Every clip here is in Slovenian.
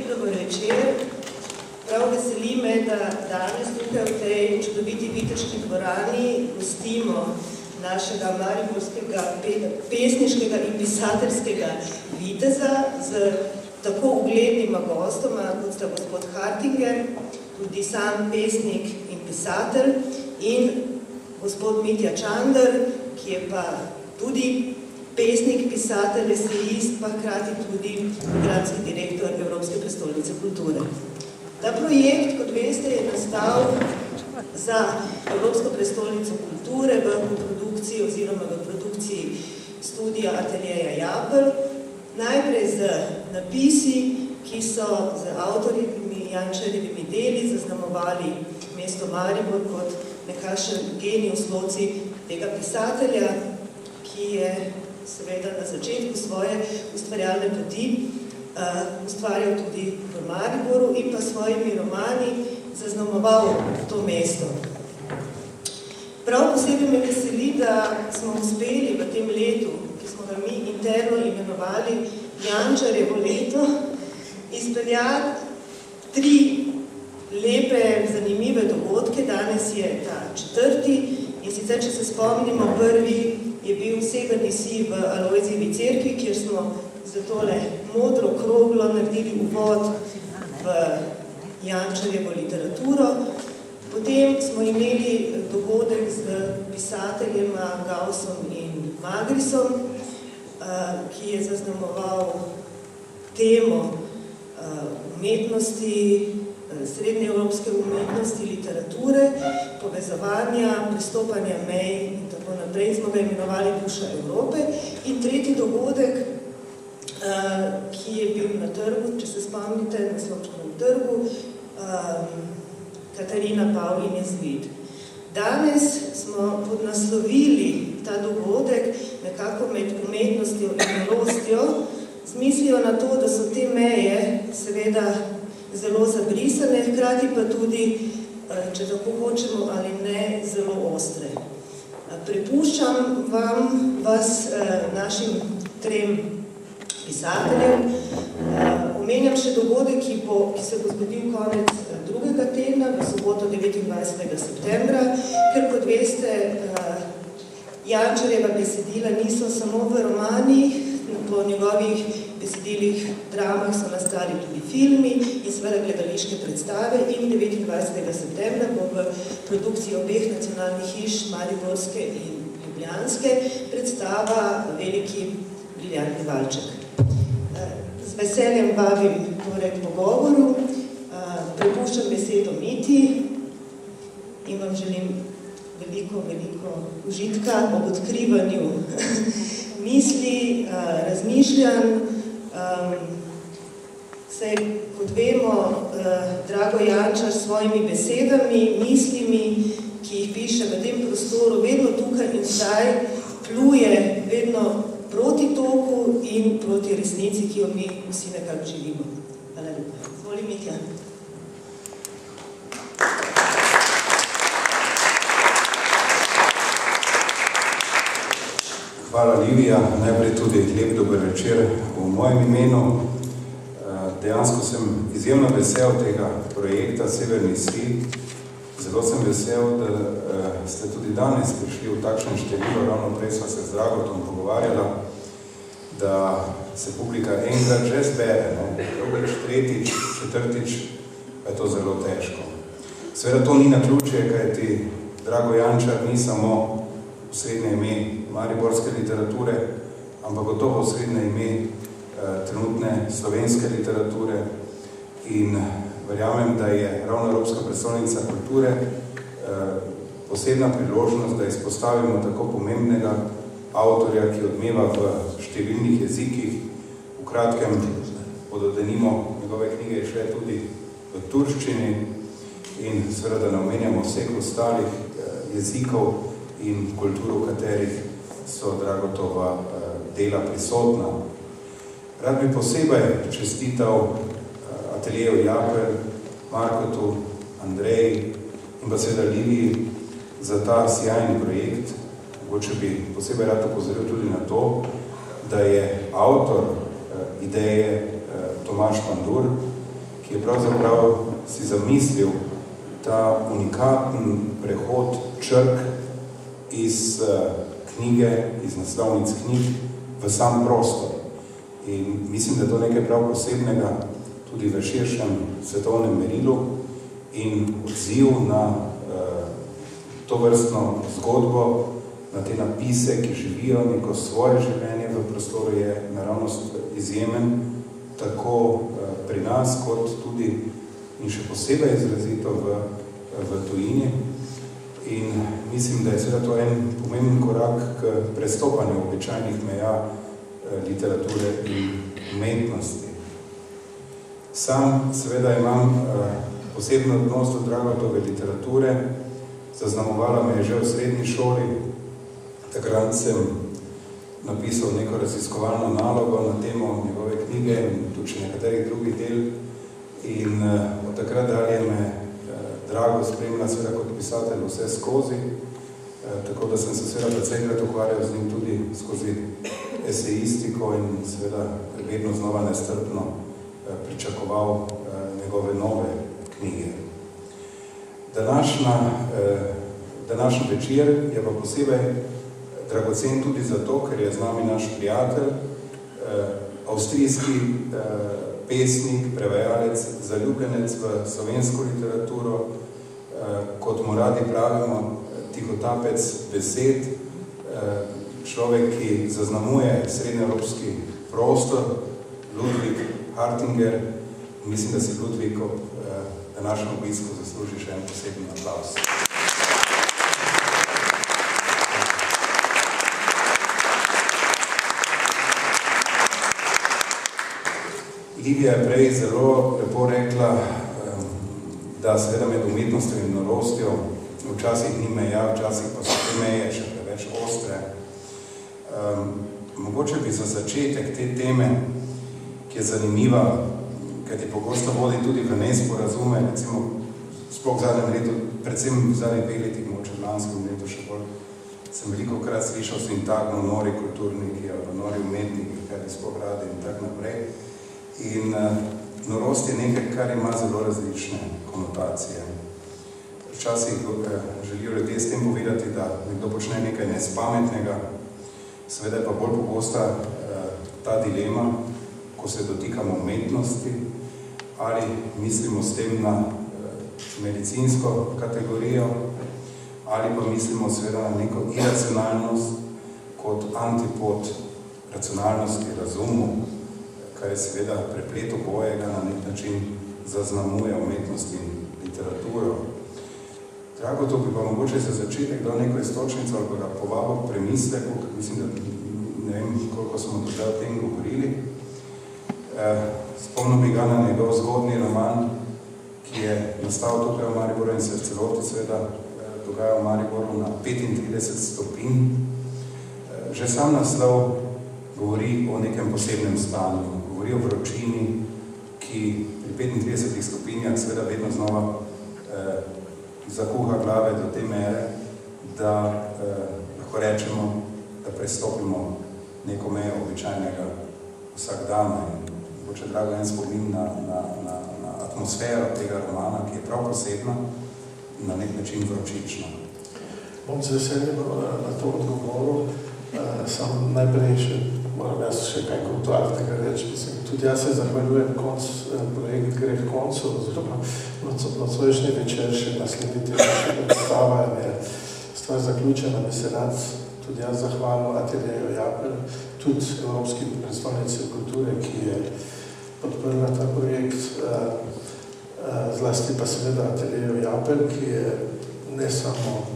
dober večer. Prav veseli me, da danes tukaj v tej čudoviti viteški dvorani gostimo našega mariborskega pesniškega in pisateljskega viteza z tako uglednima gostoma, kot sta gospod Hartinger, tudi sam pesnik in pisatelj, in gospod Mitja Čander, ki je pa tudi pesnik, pisatelj, esejist, pa hkrati tudi programski direktor Evropske prestolnice kulture. Ta projekt, kot veste, je nastal za Evropsko prestolnico kulture v produkciji oziroma v produkciji studija Ateljeja Japelj, najprej z napisi, ki so z avtorjevimi Jančarjevimi deli zaznamovali mesto Maribor kot nekakšen genius loci tega pisatelja, ki je seveda na začetku svoje ustvarjalne poti ustvarjal tudi v Mariboru in pa svojimi romani zaznamoval to mesto. Prav posebej me veseli, da smo uspeli v tem letu, ki smo ga mi interno imenovali Jančarjevo leto, izpeljati 3 lepe, zanimive dogodke. Danes je ta 4. in sicer, če se spomnimo, prvi je bil Severni sij v Alojzijevi cerkvi, kjer smo za tole modro kroglo naredili uvod v Jančarjevo literaturo. Potem smo imeli dogodek z pisateljema Gausom in Magrisom, ki je zaznamoval temo umetnosti, srednjeevropske umetnosti, literature, povezovanja, pristopanja mej in tako naprej. Smo ga imenovali Duša Evrope. In tretji dogodek, ki je bil na trgu, če se spomnite, na Sločkovem trgu, Katarina Pavlin Jezvid. Danes smo podnaslovili ta dogodek nekako med umetnostjo in nalostjo, z mislijo na to, da so te meje seveda zelo zabrisane, hkrati pa tudi, če tako hočemo ali ne, zelo ostre. Prepuščam vas našim 3 pisateljem. Omenjam še dogodek, ki se bo zgodil konec 2. tedna, v soboto 29. septembra, ker kot veste, Jančarjeva besedila niso samo v romanih, po njegovih besedilih, dramah so nastali tudi filmi in seveda gledališke predstave, in 29. septembra bo v produkciji obeh nacionalnih hiš, mariborske in ljubljanske, predstava Veliki briljantni valček. Z veseljem vabim torej k pogovoru, prepuščam besedo Miti in vam želim veliko užitka ob odkrivanju misli, razmišljanj. Saj, kot vemo, Drago Jančar s svojimi besedami, mislimi, ki jih piše v tem prostoru, vedno tukaj in zdaj pluje vedno proti toku in proti resnici, ki jo mi vsi nekako živimo. Hvala lepa. Zvoli, Mitja. Hvala, Livija. Najprej tudi lep dober večer v mojem imenu. Dejansko sem izjemno vesel tega projekta Severni sij. Zelo sem vesel, da ste tudi danes prišli v takšen število. Ravno prej sva se z Dragotom pogovarjala, da se publika enkrat že zbere, drugič, tretjič, četrtič, pa je to zelo težko. Seveda to ni naključje, kajti Drago Jančar ni samo osrednje ime mariborske literature, ampak gotovo osrednje ime trenutne slovenske literature, in verjamem, da je ravno Evropska prestolnica kulture posebna priložnost, da izpostavimo tako pomembnega avtorja, ki odmeva v številnih jezikih. V kratkem bodo denimo njegove knjige šle tudi v turščini in seveda da ne omenjamo vseh ostalih jezikov in kultur, v katerih so Dragotova dela prisotna. Rad bi posebej čestital Ateljeju Japelj, Markotu, Andreji in pa seveda Liviji za ta sjajni projekt. Mogoče bi posebej rad opozoril tudi na to, da je avtor ideje Tomaž Pandur ki je pravzaprav si zamislil ta unikaten prehod črk iz knjige, iz naslovnic knjig v sam prostor. In mislim, da je to nekaj prav posebnega tudi v širšem svetovnem merilu in odziv na to vrstno zgodbo, na te napise, ki živijo neko svoje življenje v prostoru, je naravnost izjemen, tako pri nas, kot tudi in še posebej izrazito v tujini. In mislim, da je seveda to en pomemben korak k prestopanju običajnih meja literature in umetnosti. Sam seveda imam posebno odnos do Dragotove literature, zaznamovala me je že v srednji šoli. Takrat sem napisal neko raziskovalno nalogo na temo njegove knjige in tudi še nekaterih drugih del. In od takrat dalje me Drago spremlja seveda kot pisatelj vse skozi, tako da sem se seveda predvsejkrat ukvarjal z njim tudi skozi esejistiko in seveda vedno znova nestrpno pričakoval njegove nove knjige. Današnji večer je pa posebej dragocen tudi zato, ker je z nami naš prijatelj, avstrijski pesnik, prevajalec, zaljubljenec v slovensko literaturo, kot mu radi pravimo, tihotapec besed, človek, ki zaznamuje srednjeevropski prostor, Ludwig Hartinger. Mislim, da si Ludwig ob današnjem obisku zasluži še en poseben aplavz. Livija je prej zelo lepo rekla, da seveda med umetnostjo in norostjo včasih ni meja, včasih pa so te meje še preveč ostre. Mogoče bi za začetek te teme, ki je zanimiva, ker ti pogosto vodi tudi v nesporazume, recimo sploh v zadnjem letu, predvsem v zadnjih 2 letih, mogoče v lanskem letu še bolj, sem velikokrat slišal sintagmo nori kulturniki ali nori umetniki, kaj bi sploh radi in tak naprej. In norost je nekaj, kar ima zelo različne konotacije. Včasih želijo ljudje s tem povedati, da nekdo počne nekaj nespametnega, seveda je pa bolj pogosta ta dilema, ko se dotikamo umetnosti, ali mislimo s tem na medicinsko kategorijo, ali pa mislimo seveda na neko iracionalnost kot antipod racionalnosti, razumu, kar je seveda preplet obojega, na nek način zaznamuje umetnost in literaturo. Drago, to bi pa mogoče za začetek dal neko istočnico ali pa ga povabil k premisleku, ker mislim, da ne vem, koliko smo do zdaj o tem govorili. Spomnil bi ga na njegov zgodni roman, ki je nastal tukaj v Mariboru in se v celoti seveda dogaja v Mariboru na 35 stopinj. Že sam naslov govori o nekem posebnem stanju, govori o vročini, ki pri 35 stopinjah seveda vedno znova zakuha glave do te mere, da lahko rečemo, da prestopimo neko mejo običajnega vsakdana. Mogoče Drago en spomin na atmosfero tega romana, ki je prav posebna in na nek način vročična. Bom z veseljem na to odgovoril. Sam najprej moram jaz še kaj kulturarnega reči. Tudi jaz se zahvaljujem projekt Greh koncu, oziroma nocojšnji večer še naslediti našega predstava in je stvar zaključena. Bi se rad tudi jaz zahvalil Ateljeju Japelj, tudi Evropski predstavnici kulture, ki je podprla ta projekt, zlasti pa seveda Ateljeju Japelj, ki je ne samo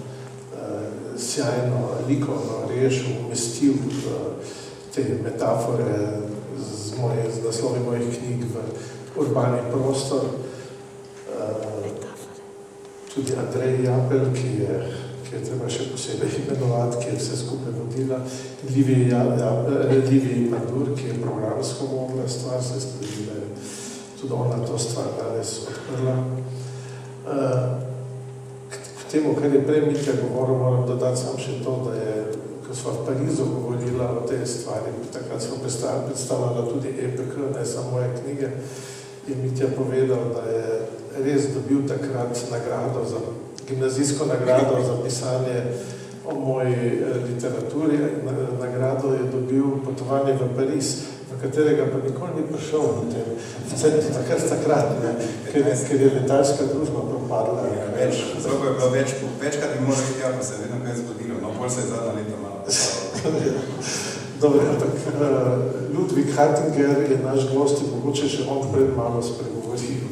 sjajno likovno rešil, umestil te metafore z naslovi mojih knjig v urbani prostor. Tudi Andrej Japelj, ki je treba še posebej imenovati, ki je vse skupaj vodila. Liviji Pandur, ki je programsko vodila stvar, se je tudi ona to stvar danes odprla. K temu, kar je prej Mitja govoril, moram dodati sam še to, da je, ko smo v Parizu govorila o tej stvari, takrat smo predstavljala tudi EPK, ne samo moje knjige, je Mitja povedal, da je res dobil takrat gimnazijsko nagrado za pisanje o moji literaturi. Nagrado je dobil Potovanje v Pariz, v katerega pa nikoli ni prišel v tem takrat, ker je letalska družba propadla. Zelo je bilo večkrat bi moral iti, pa se je vedno kaj zgodilo, no bolj se je zadnja leta malo postavilo. Dobro, ampak Ludwig Hartinger je naš gost in mogoče še on pred malo spregovoril.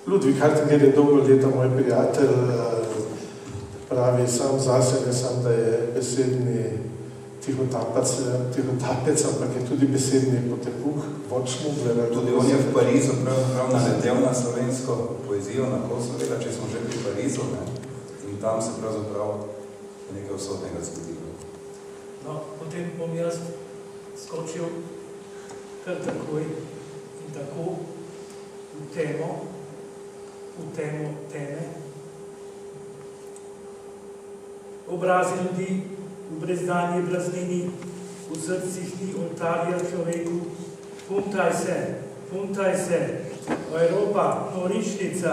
Ludwig Hartinger je dolgo leta moj prijatelj, pravi sam zase, ne sam, da je besedni tihotapec, ampak je tudi besedni potepuh, vočni. Tudi on je v Parizu prav naletel na slovensko poezijo, na Kosovega, če smo že pri Parizu, ne? In tam se pravzaprav nekaj usodnega zgodilo. No, potem bom jaz skočil kar takoj in tako v temo teme. Obrazi ljudi v brezdanji praznini, v srcih ni oltarja človeku. Puntaj se, Evropa, norišnica,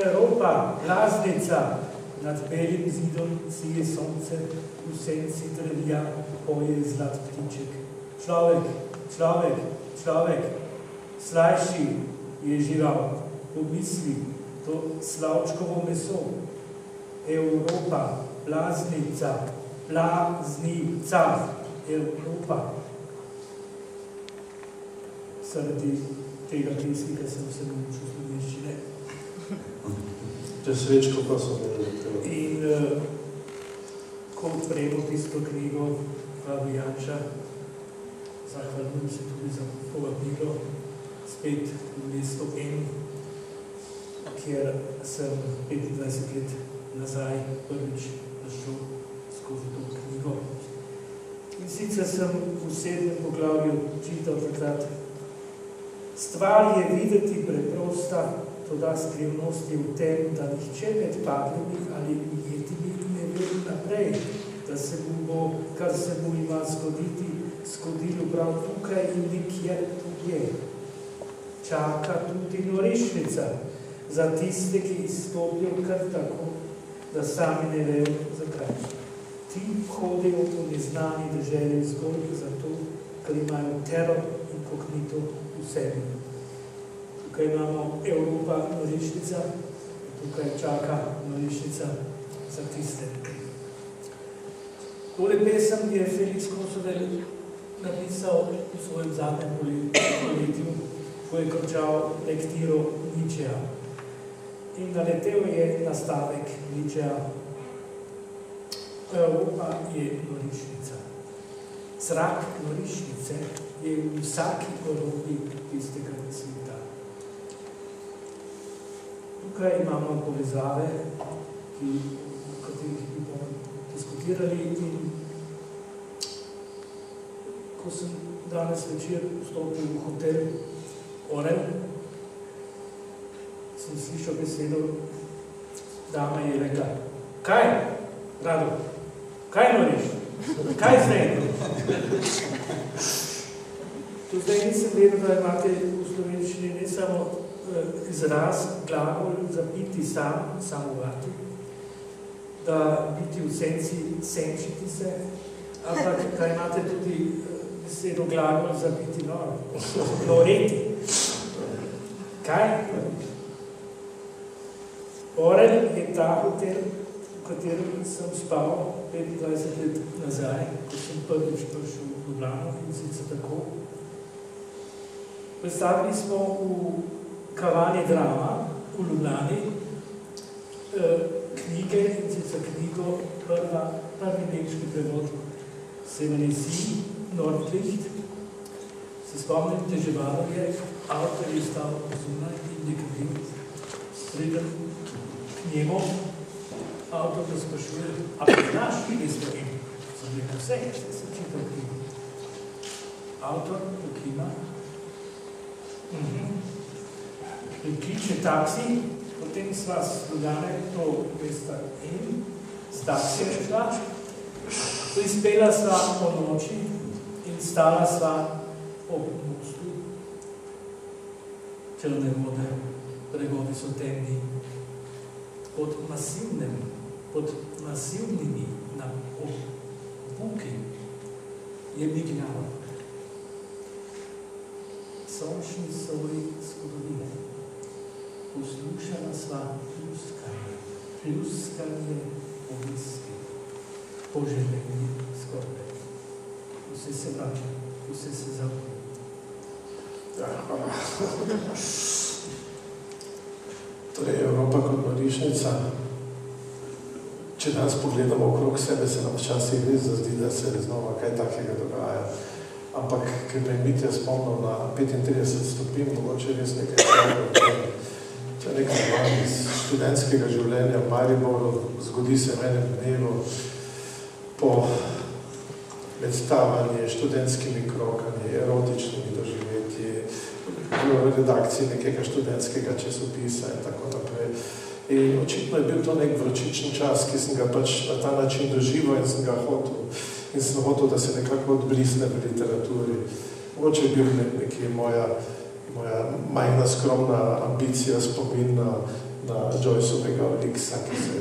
Evropa, blaznica, nad belim zidom sije sonce, v senci drevja poje zlat ptiček. Človek, slajši je žival, pomisli to slavčkovo meso. Evropa, blaznica, Evropa. Sredi tega pesnika sem se naučil slovenščine. Če srečko pa so nekaj. In ko odpremo tisto knjigo Fabijanča, zahvaljujem se tudi za povabilo spet v mesto N, kjer sem 25 let nazaj prvič prišel skozi to knjigo. In sicer sem v 7. poglavju čital takrat: stvar je videti preprosta, toda skrivnost je v tem, da nihče med padlimi ali ujetimi ne ve naprej, da se bo, kar se mu ima zgodilo prav tukaj in nikjer drugje. Čaka tudi norišnica za tiste, ki izstopijo kar tako, da sami ne vejo zakaj. Ti hodijo po neznani deželi zgolj zato, ker imajo teror in kognito v sebi. Tukaj imamo Evropa, norišnica, tukaj čaka norišnica za tiste. Tole pesem je Felix Kosovel napisal v svojem zadnjem poletju, ko je končal lektiro Nietzscheja. In naletel je na stavek Nietzscheja: Evropa je norišnica. Zrak norišnice je v vsaki orobi tistega sveta. Tukaj imamo povezave, o katerih bi bomo diskutirali. In ko sem danes večer vstopil v hotel Orel, sem slišal besedo, dama je rekla: kaj, Rado, kaj noriš? Kaj zdaj? To zdaj nisem vedel, da imate v slovenščini ne samo izraz, glagol za biti samovati, da biti v senci, senčiti se, ampak da imate tudi besedo glagol za biti noreti. Kaj? Orel je ta hotel, v katerem sem spal 25 let nazaj, ko sem prvič prišel v Ljubljano, in sicer tako. Predstavili smo v Kavani Drama v Ljubljani knjige, in sicer knjigo, prvi nemški prevod Severni Sij, Nordlicht. Se spomnite, že malo je, avtor je stal zunaj in nekaj pridem k njemu. Avtor ga sprašuje: a poznaš mesto N? Sem rekel: vse, sem čital knjigo. Avtor pokima. Prikliče taksi, potem sva s Ljubljane do mesta N, s taksijem šla, izpela sva po noči in stala sva ob mostu črne vode, bregovi so temni. Pod masivnimi obuki je migljalo. Sončni soji zgodovine. Poslušala sva pljuskanje obiski, poželjeni skorbe. Vse se vrača, vse se zavlja. Ja, hvala. Torej, Evropa kot norišnica, če danes pogledamo okrog sebe, se nam včasih res zazdi, da se znova kaj takega dogaja. Ampak, ker me Mitja spomnil na 35 stopinj, mogoče res nekaj stvari. To je nekaj manj iz študentskega življenja v Mariboru, zgodi se v enem dnevu po medstavanje, študentskimi krokami, erotičnimi doživetji, v redakciji nekega študentskega časopisa in tako naprej. In očitno je bil to nek vročičen čas, ki sem ga pač na ta način doživel in sem ga hotel. In sem hotel, da se nekako odbrisne v literaturi. Mogoče je bil nekje moja majhna skromna ambicija, spomin na Joyceovega Eliksa, ki se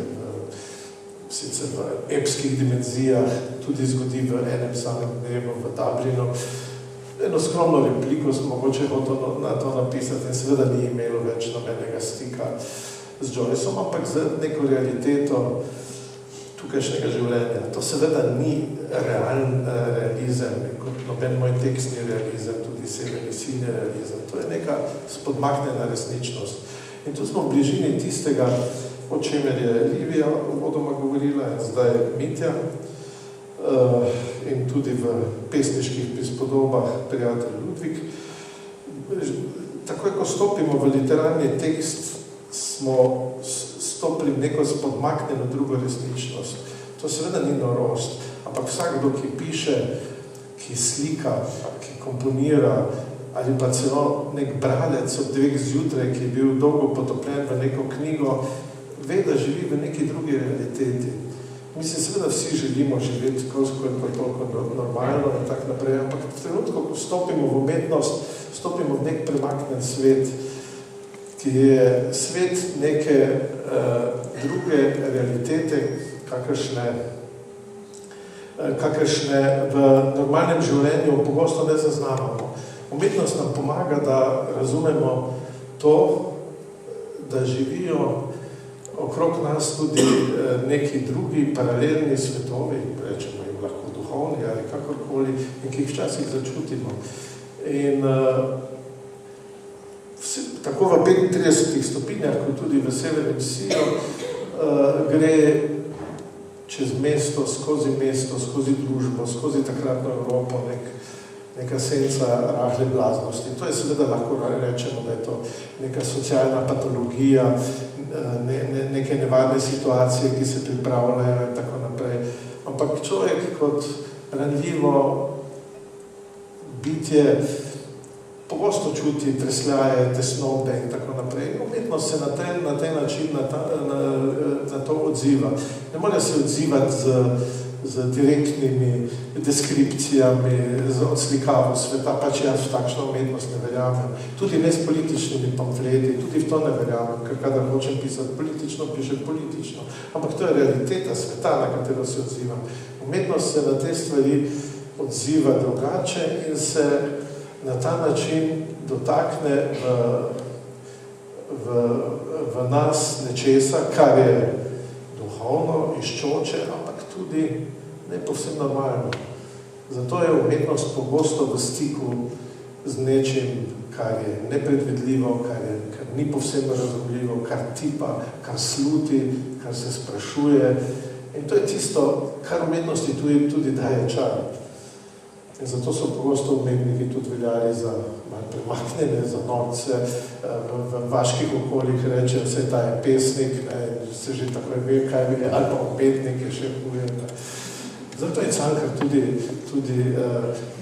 sicer v epskih dimenzijah tudi zgodi v enem samem dnevu v Dublinu. Eno skromno repliko sem mogoče hotel na to napisati in seveda ni imelo več nobenega stika z Joyceom, ampak z neko realiteto tukajšnjega življenja. To seveda ni realen realizem, kot noben moj tekstni realizem, tudi severni silni realizem. To je neka spodmaknjena resničnost. In tu smo v bližini tistega, o čemer je Livija uvodoma govorila in zdaj Mitja, in tudi v pesniških prispodobah prijatelj Ludvik. Takoj, ko stopimo v literarni tekst, smo stopili v neko spodmaknjeno drugo resničnost. To seveda ni norost, ampak vsakdo, ki piše, ki slika, ki komponira, ali pa celo nek bralec od 2 zjutraj, ki je bil dolgo potopljen v neko knjigo, ve, da živi v neki drugi realiteti. Mislim, seveda vsi želimo živeti koliko toliko normalno in tak naprej, ampak v trenutku, ko stopimo v umetnost, stopimo v nek premaknen svet, ki je svet neke druge realitete, kakršne v normalnem življenju pogosto ne zaznavamo. Umetnost nam pomaga, da razumemo to, da živijo okrog nas tudi neki drugi paralelni svetovi, rečemo jim lahko duhovni ali kakorkoli, in ki jih včasih začutimo. In tako v 35 stopinjah, kot tudi v severnem Siju, gre čez mesto, skozi družbo, skozi takratno Evropo, neka senca rahle blaznosti. To je seveda lahko rečemo, da je to neka socialna patologija, neke nevarne situacije, ki se pripravljajo in tako naprej. Ampak človek kot ranljivo bitje pogosto čuti tresljaje, tesnobe in tako naprej. Umetnost se na ten način na to odziva. Ne more se odzivati z direktnimi deskripcijami, z odslikavo sveta, pač jaz v takšno umetnost ne verjamem. Tudi ne s političnimi pamfleti, tudi v to ne verjamem, ker kadar hočem pisati politično, pišem politično. Ampak to je realiteta sveta, na katero se odzivam. Umetnost se na te stvari odziva drugače in se na ta način dotakne v nas nečesa, kar je duhovno, iščoče, ampak tudi ne povsem normalno. Zato je umetnost pogosto v stiku z nečim, kar je nepredvidljivo, kar ni povsem razumljivo, kar tipa, kar sluti, kar se sprašuje. In to je tisto, kar umetnosti tudi daje čar. In zato so pogosto umetniki tudi veljali za malo premaknjene, za norce. V vaških okoljih reče, vse ta je pesnik, se že takoj ve, kaj je, ali pa umetnik je še huje. Zato je Cankar tudi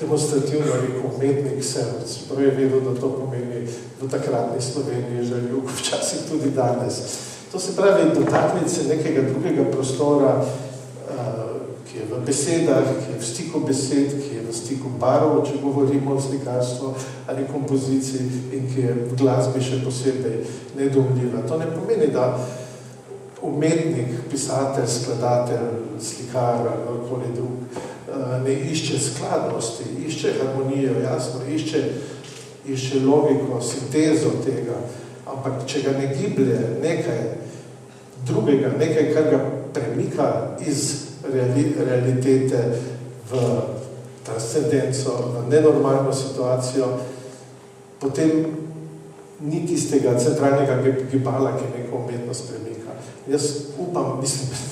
demonstrativno rekel umetnik Sevc. Prav je vedel, da to pomeni v takratni Sloveniji želju, včasih tudi danes. To se pravi, dotakniti se nekega drugega prostora, ki je v besedah, ki je v stiku besed, ki je v stiku barov, če govorimo o slikarstvu ali kompoziciji in ki je v glasbi še posebej nedoumljiva. To ne pomeni, da umetnik, pisatelj, skladatelj, slikar ali kdorkoli drug ne išče skladnosti, išče harmonijo, jasno, išče logiko, sintezo tega, ampak če ga ne giblje nekaj drugega, nekaj, kar ga premika iz realitete v transcendenco, v nenormalno situacijo, potem ni tistega centralnega gibala, ki neko umetnost premika. Jaz upam,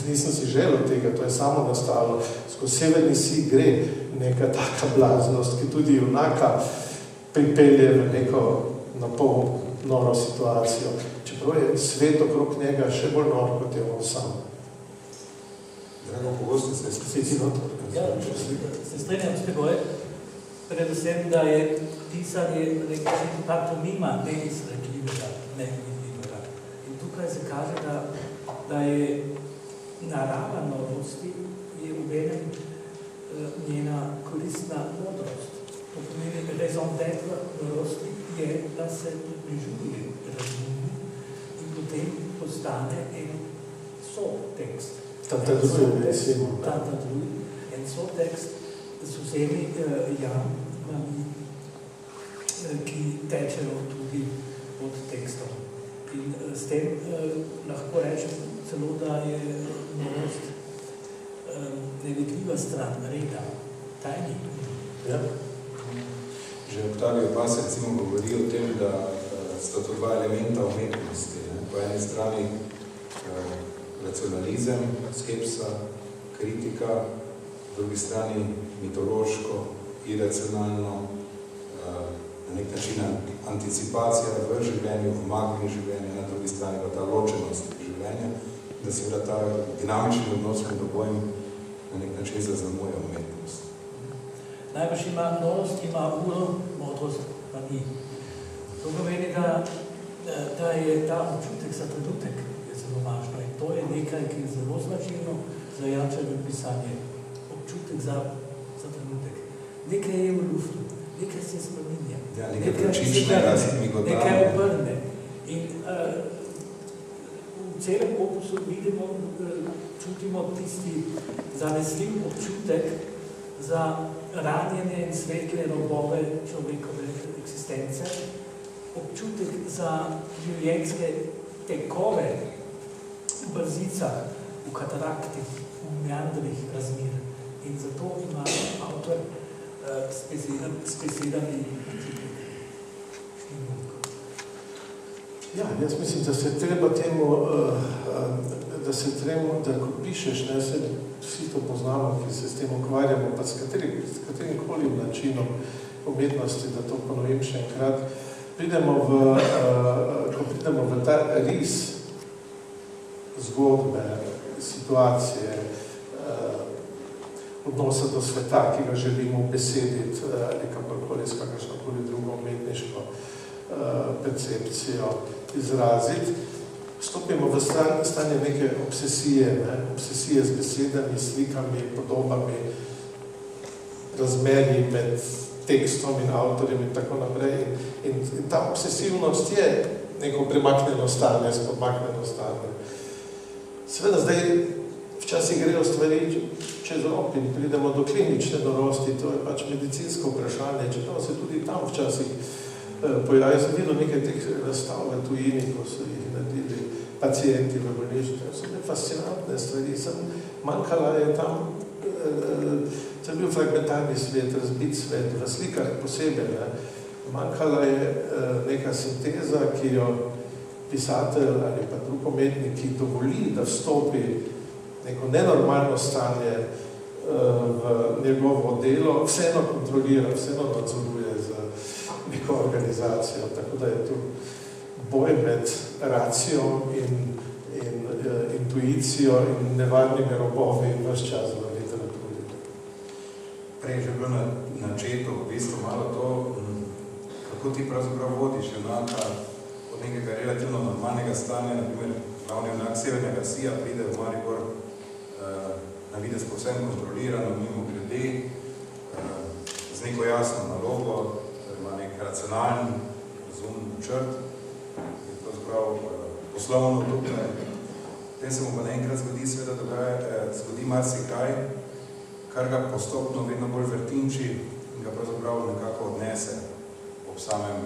nisem si želel tega, to je samo nastalo, skozi severni sij gre neka taka blaznost, ki tudi junaka pripelje v neko napol noro situacijo, čeprav je svet okrog njega še bolj nor, kot je on sam. Drago, pogosto se se strinjam s teboj, predvsem, da je pisanje nekaj pantomima neizrekljivega, nevidljivega. In tukaj se kaže, da je narava norosti je uvenem njena koristna modrost. To pomeni, raison d'être norosti je, da se približuje razumu in potem postane en sotekst. Tantadruje, en sotekst z vsemi jamami, ki tečejo tudi pod tekstom. In s tem lahko rečem celo, da je norost nevidljiva stran reda, tajni. Ja. Že Octavio Paz recimo govori o tem, da sta to dva elementa umetnosti. Po eni strani racionalizem, skepsa, kritika, v drugi strani mitološko, iracionalno, na nek način anticipacija v življenju, v magni življenja, na drugi strani pa ta ločenost življenja, da se ta dinamični odnos med obojem na nek način zaznamuje umetnost. Najbrž ima norost, ima uro, modrost pa ni. To pomeni, da je ta občutek za trenutek zelo važno in to je nekaj, ki je zelo značilno za Jančevo pisanje. Občutek za trenutek. Nekaj je v luftu, nekaj se spreminja. Ja, nekaj vročičnega, migotanja. Nekaj obrne. In v celem opusu vidimo, čutimo tisti zanesljiv občutek za ranjene in svetle robove človekove eksistence, občutek za življenjske tekove v brzicah, v kataraktih, v meandrih razmer. In zato ima avtor s besedami Ja, jaz mislim, da se treba temu, da ko pišeš, ne, se vsi to poznamo, ki se s tem ukvarjamo, pa s katerim koli načinom umetnosti, da to ponovim še enkrat, ko pridemo v ta ris zgodbe, situacije, odnosa do sveta, ki ga želimo besediti ali kakorkoli s kakršnokoli drugo umetniško percepcijo izraziti, stopimo v stanje neke obsesije z besedami, slikami, podobami, razmerji med tekstom in avtorjem in tako naprej. In ta obsesivnost je neko premaknjeno stanje, spodmaknjeno stanje. Seveda zdaj včasih grejo stvari čez rob in pridemo do klinične norosti, to je pač medicinsko vprašanje, čeprav se tudi tam včasih pojavi. Sem videl nekaj teh razstav v tujini, ko so jih naredili pacijenti v bolnišnici. So bile fascinantne stvari. Manjkala je tam, to je bil fragmentarni svet, razbit svet, v slikah posebej. Manjkala je neka sinteza, ki jo pisatelj ali pa drug umetnik, ki dovoli, da vstopi neko nenormalno stanje v njegovo delo, vseeno kontrolira, vseeno nadzoruje z neko organizacijo. Tako da je tu boj med racijo in intuicijo in nevarnimi robovi vse čas v literaturi. Prej že bilo načeto v bistvu malo to, kako ti pravzaprav vodiš junaka od nekega relativno normalnega stanja, na primer glavni junak Severnega sija pride v Maribor na na videz povsem kontrolirano, mimo grede, z neko jasno nalogo, ima nek racionalni, razumni načrt, je pravzaprav poslovno tukaj. Potem se mu pa naenkrat zgodi marsikaj, kar ga postopno vedno bolj vrtinči in ga pravzaprav nekako odnese ob samem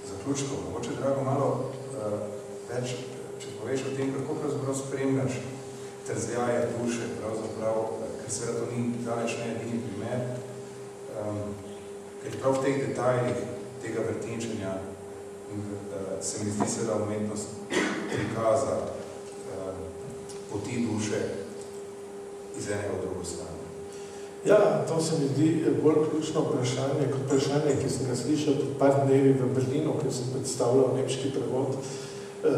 zaključku. Mogoče, Drago, malo več, če poveš o tem, kako pravzaprav spremljaš trzljaje duše, pravzaprav, ker seveda to ni daleč ne edini primer, ker prav v teh detaljih tega vrtinčenja se mi zdi seveda umetnost prikaza poti duše iz enega v drugo stanje. Ja, to se mi zdi bolj ključno vprašanje, kot vprašanje, ki sem ga slišal tudi par dnevi v Berlinu, ker sem predstavljal nemški prevod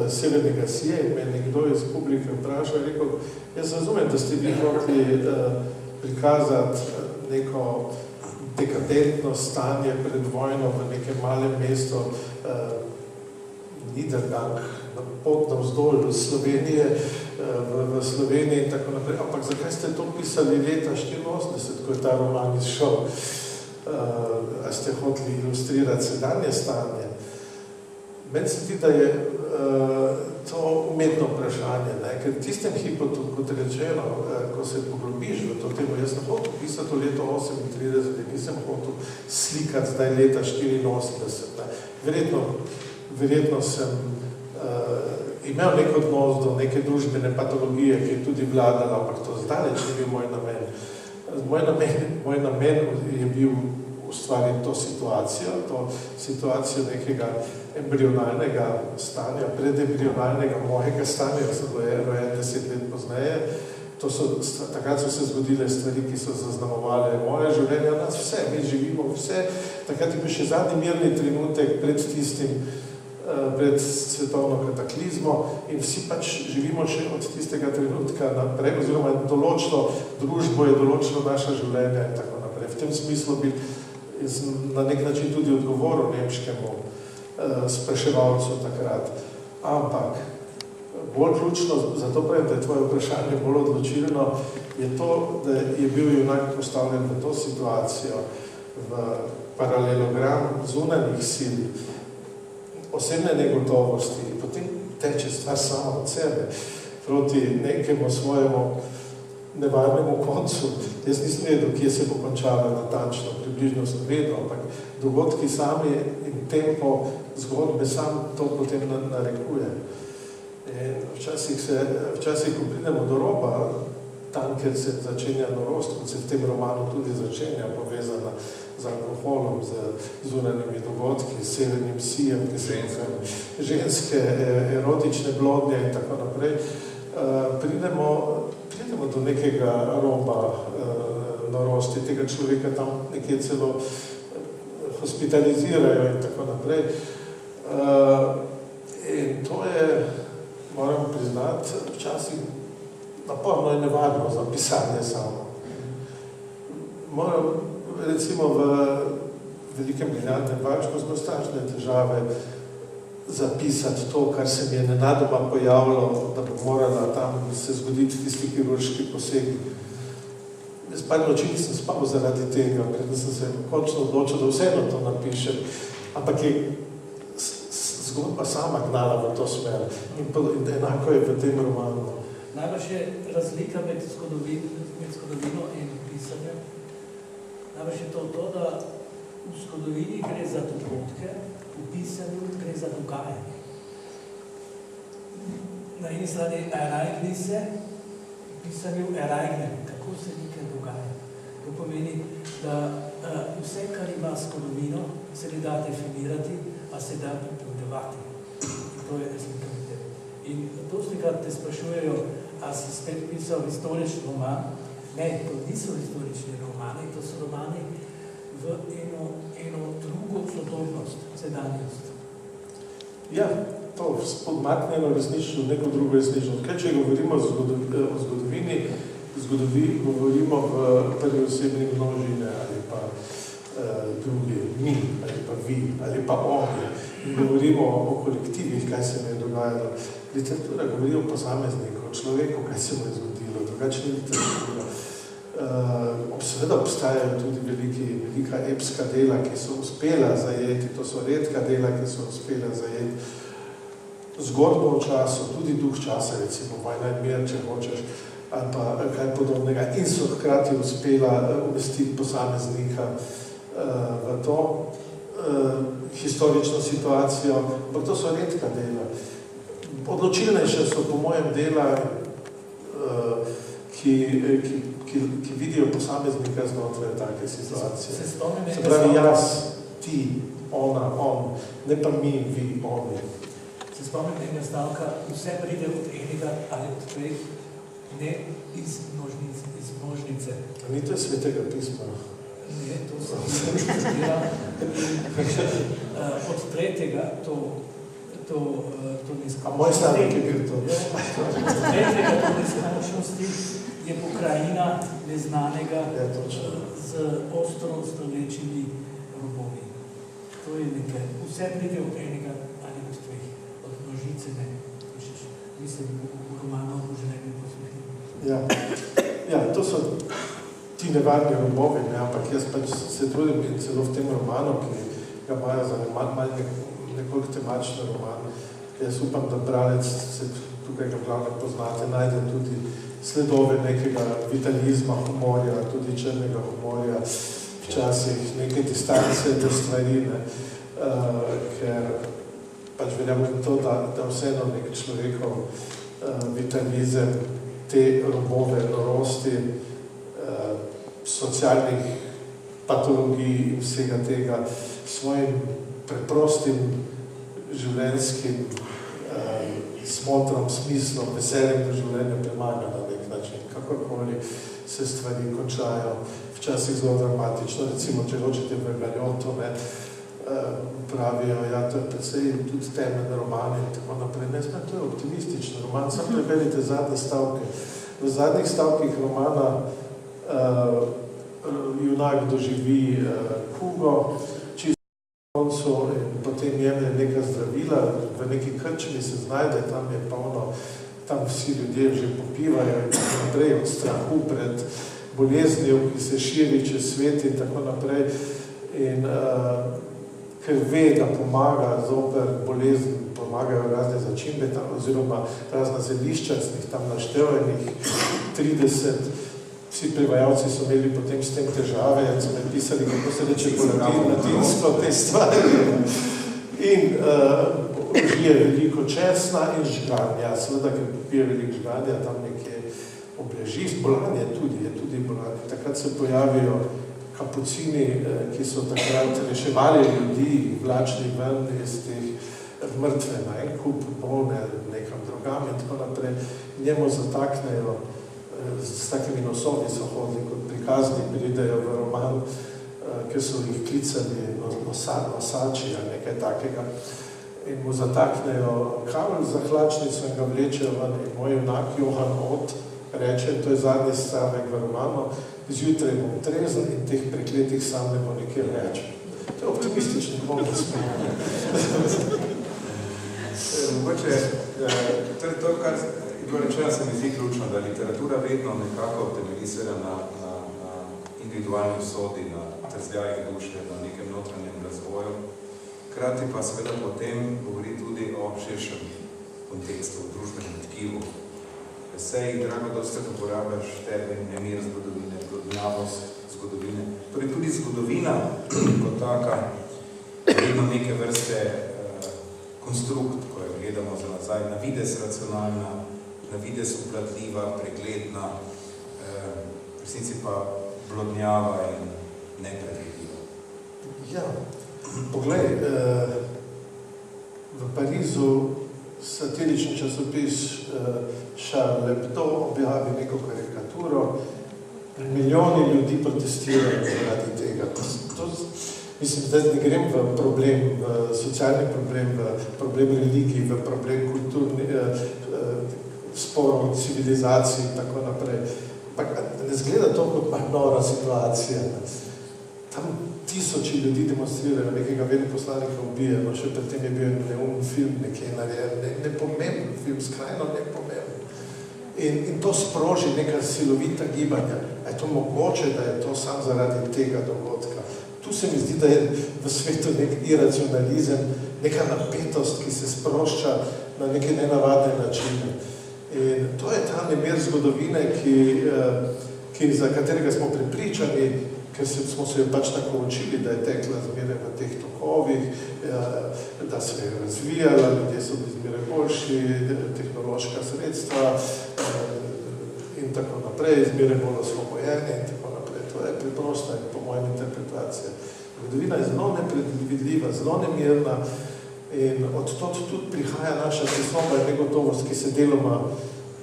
Severnega Sije in me nekdo iz publike vprašal in rekel, jaz razumem, da ste vi hoteli prikazati neko dekadentno stanje pred vojno v nekem malem mestu Niedergang, na pot navzdolj v Slovenije, v Sloveniji in tako naprej. Ampak zakaj ste to pisali leta 1984, ko je ta roman izšel? A ste hoteli ilustrirati sedanje stanje? Meni se zdi, da je to umetno vprašanje, ne? Ker v tistem hipu, kot rečeno, ko se poglobiš v to temo, jaz sem hotel pisati v leto 38, nisem hotel slikati zdaj leta 84. Ne? Verjetno sem imel nek odnos do neke družbene patologije, ki je tudi vladala, ampak to zdaleč ni bil moj namen. Moj namen je bil ustvariti to situacijo nekega embrionalnega stanja, predembrionalnega mojega stanja, jaz sem rojen 10 let pozneje. Takrat so se zgodile stvari, ki so zaznamovale moje življenje, nas vse, mi živimo vse. Takrat je bil še zadnji mirni trenutek pred svetovno kataklizmo in vsi pač živimo še od tistega trenutka naprej, oziroma določilo družbo je določilo naša življenja in tako naprej. V tem smislu bi na nek način tudi odgovoril nemškemu spraševalcu takrat. Ampak bolj ključno, zato pravim, da je tvoje vprašanje bolj odločilno, je to, da je bil junak postavljen v to situacijo, v paralelogram zunanjih sil, osebne negotovosti, potem teče stvar sama od sebe proti nekemu svojemu nevarnemu koncu. Jaz nisem vedel, kje se bo končala natančno, približno sem vedel, ampak dogodki sami in tempo zgodbe sam to potem narekuje. In včasih, ko pridemo do roba, tam, kjer se začenja norost, kot se v tem romanu tudi začenja, povezana z alkoholom, z zunanjimi dogodki, s severnim sijem, ženske, erotične blodnje in tako naprej, pridemo do nekega roba norosti, tega človeka tam nekje celo hospitalizirajo in tako naprej. In to je, moram priznati, včasih naporno in nevarno za pisanje samo. Moram, recimo v velikem briljantnem Vačku smo strašne težave zapisati to, kar se mi je nenadoma pojavilo, da bo morala tam se zgoditi tisti kirurški poseg. Jaz par noči nisem spal zaradi tega, predtem sem se končno odločil, da vseeno to napišem, ampak je zgodba sama gnala v to smer in enako je v tem romanu. Najbrž je razlika med zgodovino in pisanjem. Najbrž je to, da v zgodovini gre za dogodke, v pisanju gre za dogajanje. Na eni strani ereignisse, v pisanju ereignen, kako se nekaj dogaja. To pomeni, da vse, kar ima zgodovino, se ne da definirati, a se da pripovedovati. To je razlika med tem. In dostikrat te sprašujejo, a si spet pisal historični roman? Ne, to niso historični romani, to so romani v eno drugo sodobnost, sedanjost. Ja, to spodmaknjeno resnično, neko drugo resnično. Kaj, če govorimo o zgodovini, govorimo v prvi osebni množine ali pa drugi, mi, ali pa vi, ali pa oni. In govorimo o kolektivih, kaj se mi je dogajalo. Literatura govori o posamezniku, o človeku, kaj se mu je zgodilo, drugačna literatura. Seveda obstajajo tudi velika epska dela, ki so uspela zajeti, to so redka dela, ki so uspela zajeti zgodbo v času, tudi duh časa, recimo Vojna in mir, če hočeš, ali pa kaj podobnega, in so hkrati uspela umestiti posameznika v to historično situacijo, ampak to so redka dela. Odločilnejše so po mojem dela, ki vidijo posameznika znotraj take situacije. Se pravi jaz, ti, ona, on, ne pa mi, vi, oni. Se spomnim enega stavka, vse pride od enega ali od treh, ne iz množnice. Ni to svetega pisma? Ne, to se izgleda. Od tretjega, to neskončnosti. A moj stavek je bil to. Od tretjega to neskončnosti je pokrajina neznanega z ostro strolečimi robovi. To je nekaj. Vse pride od enega ali od treh. Od množice ne. Mislim, v romanu o življenju poslušnjem. Ja, to so ti nevarni robovi, ne, ampak jaz pač se trudim in celo v tem romanu, ki ga imajo za nekoliko temačni roman. Jaz upam, da bralec se tukaj ga glavno poznate, najde tudi sledove nekega vitalizma, humorja, tudi črnega humorja, včasih neke distance do stvari, ne, ker pač verjamem to, da vseeno nek človekov vitalizem, te robove norosti, socialnih patologij in vsega tega svojim preprostim življenjskim smotrom, smislom, veseljem do življenja premaga na nek način. Kakorkoli se stvari končajo, včasih zelo dramatično. Recimo, če hočete v Galjoto, pravijo, ja, to je precej tudi temen roman in tako naprej. Ne, to je optimističen roman, samo preberite zadnje stavke. V zadnjih stavkih romana junak doživi kugo, čisto na koncu in potem jemlje neka zdravila, v neki krčmi se znajde, tam je polno, tam vsi ljudje že popivajo in tako naprej, od strahu pred boleznijo, ki se širi čez svet in tako naprej. In ker ve, da pomaga zoper bolezen, pomagajo razne začimbe, oziroma razna zelišča, tam naštevanih 30. Vsi prevajalci so imeli potem s tem težave, so me pisali, kako se reče latinsko te stvari. In užije veliko česna in žganja. Seveda, ker pije veliko žganja, tam nekje obleži. Bolanje je tudi bolanje. Takrat se pojavijo kapucini, ki so takrat reševali ljudi, vlačni ven iz teh mrtve na en kup, bolne nekam drugam in tako naprej. Njemu zataknejo, s takimi nosovi so hodili, kot prikazni pridejo v roman, ker so jih klicali nosači ali nekaj takega. In mu zataknejo kamen za hlačnico in ga vlečejo ven. In moj junak Johan Ott reče, to je zadnji stavek v romanu, zjutraj bom trezen in teh prekletih sam ne bo nekaj reč. To je optimistični pogled. Mogoče, to je to, kar rečeno se mi zdi ključno, da literatura vedno nekako temelji seveda na individualni usodi, na trzljajih duše, na nekem notranjem razvoju. Hkrati pa seveda potem govori tudi o širšem kontekstu, o družbenem tkivu. Sej, drago, dostakrat uporabljaš tebe, nemir zgodovine, blodnjavost zgodovine. Torej tudi zgodovina kot taka vedno neke vrste konstrukt, ko jo gledamo za nazaj, na vides racionalna, na vides uplatljiva, pregledna, v resnici pa blodnjava in nepredvidljiva. Ja, poglej, v Parizu satirični časopis Charles Hebdo objavi neko karikaturo, milijoni ljudi protestirajo zaradi tega. Mislim, da ne grem v problem, v socialni problem, v problem religiji, v problem kulturni, sporov, civilizaciji in tako naprej. Ampak ne zgleda to kot nora situacija. Tam tisoči ljudi demonstrirajo, nekega veleposlanika ubijajo, še predtem je bil neum film nekje narejen, nepomemben film, skrajno nepomemben. in to sproži neka silovita gibanja. A je to mogoče, da je to samo zaradi tega dogodka? Tu se mi zdi, da je v svetu nek iracionalizem, neka napetost, ki se sprošča na neke nenavadne načine. In to je ta nemir zgodovine, za katerega smo prepričani, ker smo se jo pač tako učili, da je tekla zmeraj v teh tokovih, da se je razvijala, ljudje so bili zmeraj boljši, tehnološka sredstva in tako naprej, zmeraj bolj osvobojeni in tako naprej. To je preprosta, po mojem, interpretacija. Zgodovina je zelo nepredvidljiva, zelo nemirna in od tod tudi prihaja naša tesnoba in negotovost, ki se deloma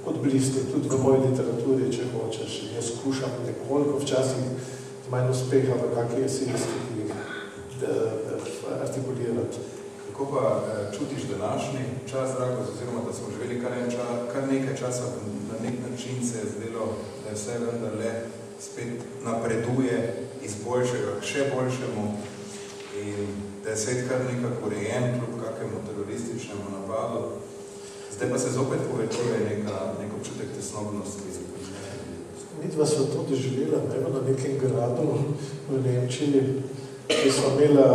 odblisti, tudi v moji literaturi, če hočeš. Jaz skušam nekoliko včasih manj uspeha v kakšni esejistiki artikulirati. Kako pa čutiš današnji čas, Drago, oziroma da smo živeli kar nekaj časa, na nek način se je zdelo, da je vse vendarle spet napreduje iz boljšega k še boljšemu in da je svet kar nekako urejen kljub kakemu terorističnemu napadu. Zdaj pa se zopet povečuje nek občutek tesnobnosti. Midva sva to doživela na nekem gradu v Nemčiji, ki sva imela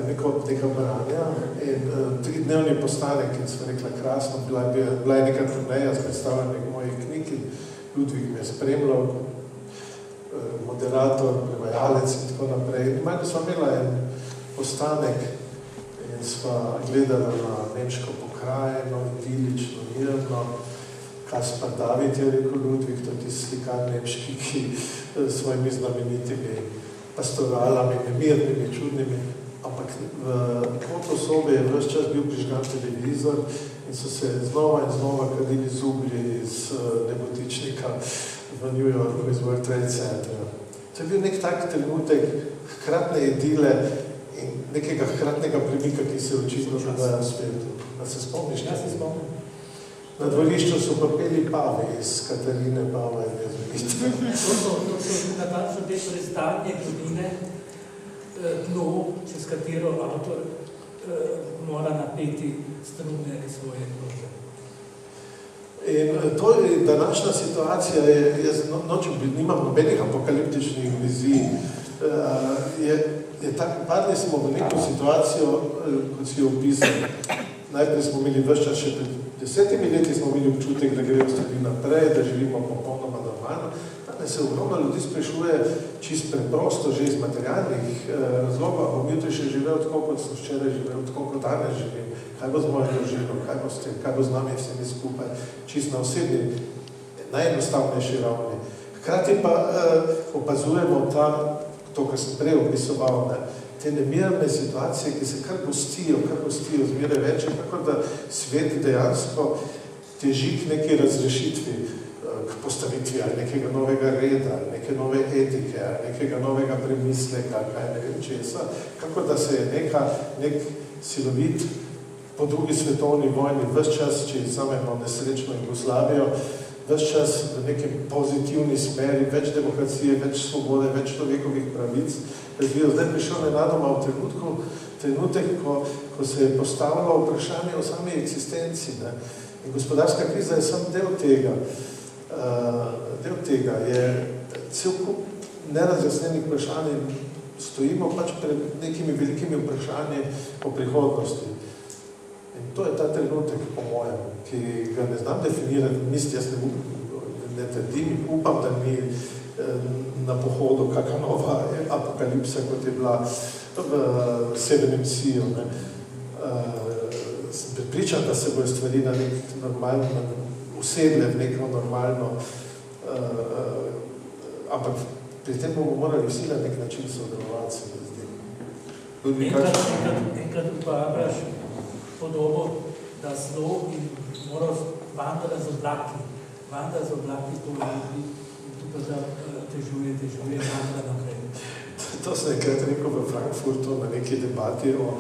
neka branja in 3-dnevni postanek, in sva rekla krasno, bila je neka turneja s predstavljanjem mojih knjig in Ludvik me je spremljal, moderator, prevajalec in tako naprej. In manj sva imela en postanek in sva gledala na nemško pokrajino, idilično, mirno. Kaspar David je rekel Ludvik, to je tisti slikar nemški, ki s svojimi znamenitimi pastoralami, nemirnimi, čudnimi, ampak v kotu sobe je ves čas bil prižgan televizor in so se znova in znova kadili zublji iz nebotičnika v New Yorku iz World Trade Center. To je bil nek tak trenutek hkratne idile in nekega hkratnega premika, ki se očitno dogaja v svetu. Da se spomniš? Ja, se spomnim. Na dvorišču so pa peli pavi iz Katarine Pava in Jezovite. To so natančno te predstavljanje godine, dno, čez katero avtor mora napeti strune svoje proze. In to je današnja situacija, jaz nimam nobenih apokaliptičnih vizij, padli smo v neko situacijo, kot si jo opisali. Najprej smo imeli ves čas, še pred 10 leti smo imeli občutek, da grejo stvari naprej, da živimo popolnoma normalno. Danes se ogromno ljudi sprašuje čisto preprosto, že iz materialnih razlogov, bom jutri še živel tako, kot sem včeraj živel, tako, kot danes živim, kaj bo z mojo družino, kaj bo s tem, kaj bo z nami vsemi skupaj, čisto na osebni, najenostavnejši ravni. Hkrati pa opazujemo to, kar sem prej opisoval, te nemirne situacije, ki se kar gostijo zmeraj več, tako da svet dejansko teži k neki razrešitvi, k postavitvi ali nekega novega reda, neke nove etike, nekega novega premisleka, kaj ne vem česa, kako da se je nek silovit po drugi svetovni vojni ves čas, če vzamemo nesrečno Jugoslavijo, ves čas v nekem pozitivni smeri, več demokracije, več svobode, več človekovih pravic, razvijal. Zdaj prišel nenadoma v trenutek, ko se je postavilo vprašanje o sami eksistenci. In gospodarska kriza je samo del tega. Del tega je cel kup nerazjasnenih vprašanj in stojimo pač pred nekimi velikimi vprašanji o prihodnosti. In to je ta trenutek, po mojem, ki ga ne znam definirati, jaz ne trdim, upam, da ni na pohodu kakšna nova apokalipsa, kot je bila v Severnem Siju. Sem pripričan, da se bojo stvari na nek normalno, usedle v neko normalno, ampak pri tem bomo morali vsi na nek način sodelovati, se mi zdi. Enkrat uporabljaš podobo, da zlo in mora vandra z oblaki. Vandra z oblaki to ljudi in tu pa da težuje vandra naprej. To sem enkrat rekel v Frankfurtu na neki debati o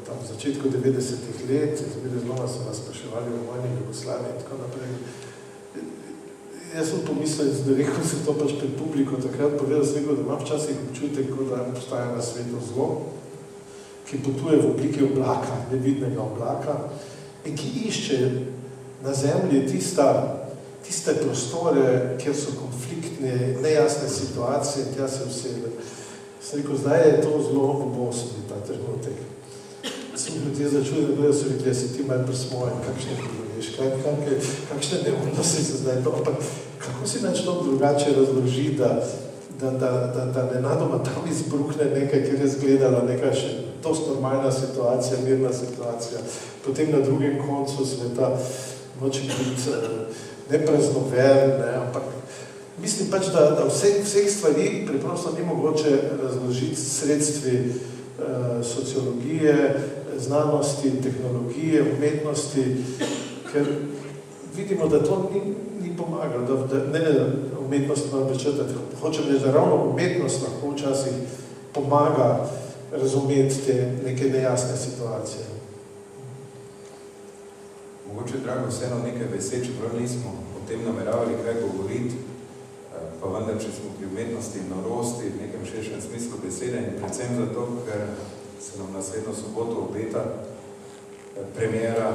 tam v začetku 90-ih let, znova so nas spraševali o vojni v Jugoslaviji in tako naprej. Jaz sem pomislil, da rekel se to pač pred publiko, takrat povedal sem, da imam včasih občutek, da postaja na svetu zlo, ki potuje v obliki oblaka, nevidnega oblaka in ki išče na zemlji tiste prostore, kjer so konfliktne, nejasne situacije, tja se vsede. Sem rekel, zdaj je to zelo obosni, ta trenutek. Sem ljudje začuli, da so rekli, da si ti malo presmojen, kakšne priloviš, kakšne neumnosti se zdaj to, ampak kako si nač to drugače razloži, da nenadoma tam izbruhne nekaj, kjer je zgledala neka še dost normalna situacija, mirna situacija, potem na drugem koncu sveta noče biti nepraznoveren, ampak mislim pač, da vseh stvari preprosto ni mogoče razložiti sredstvi sociologije, znanosti, tehnologije, umetnosti, ker vidimo, da to ni pomagalo, da umetnost moram pričetati. Hočem reči, da ravno umetnost lahko včasih pomaga razumeti te neke nejasne situacije. Mogoče, Drago, vseeno nekaj besed, čeprav nismo o tem nameravali kaj govoriti, pa vendar, če smo pri umetnosti in norosti v nekem širšem smislu besede in predvsem zato, ker se nam naslednjo soboto obeta premiera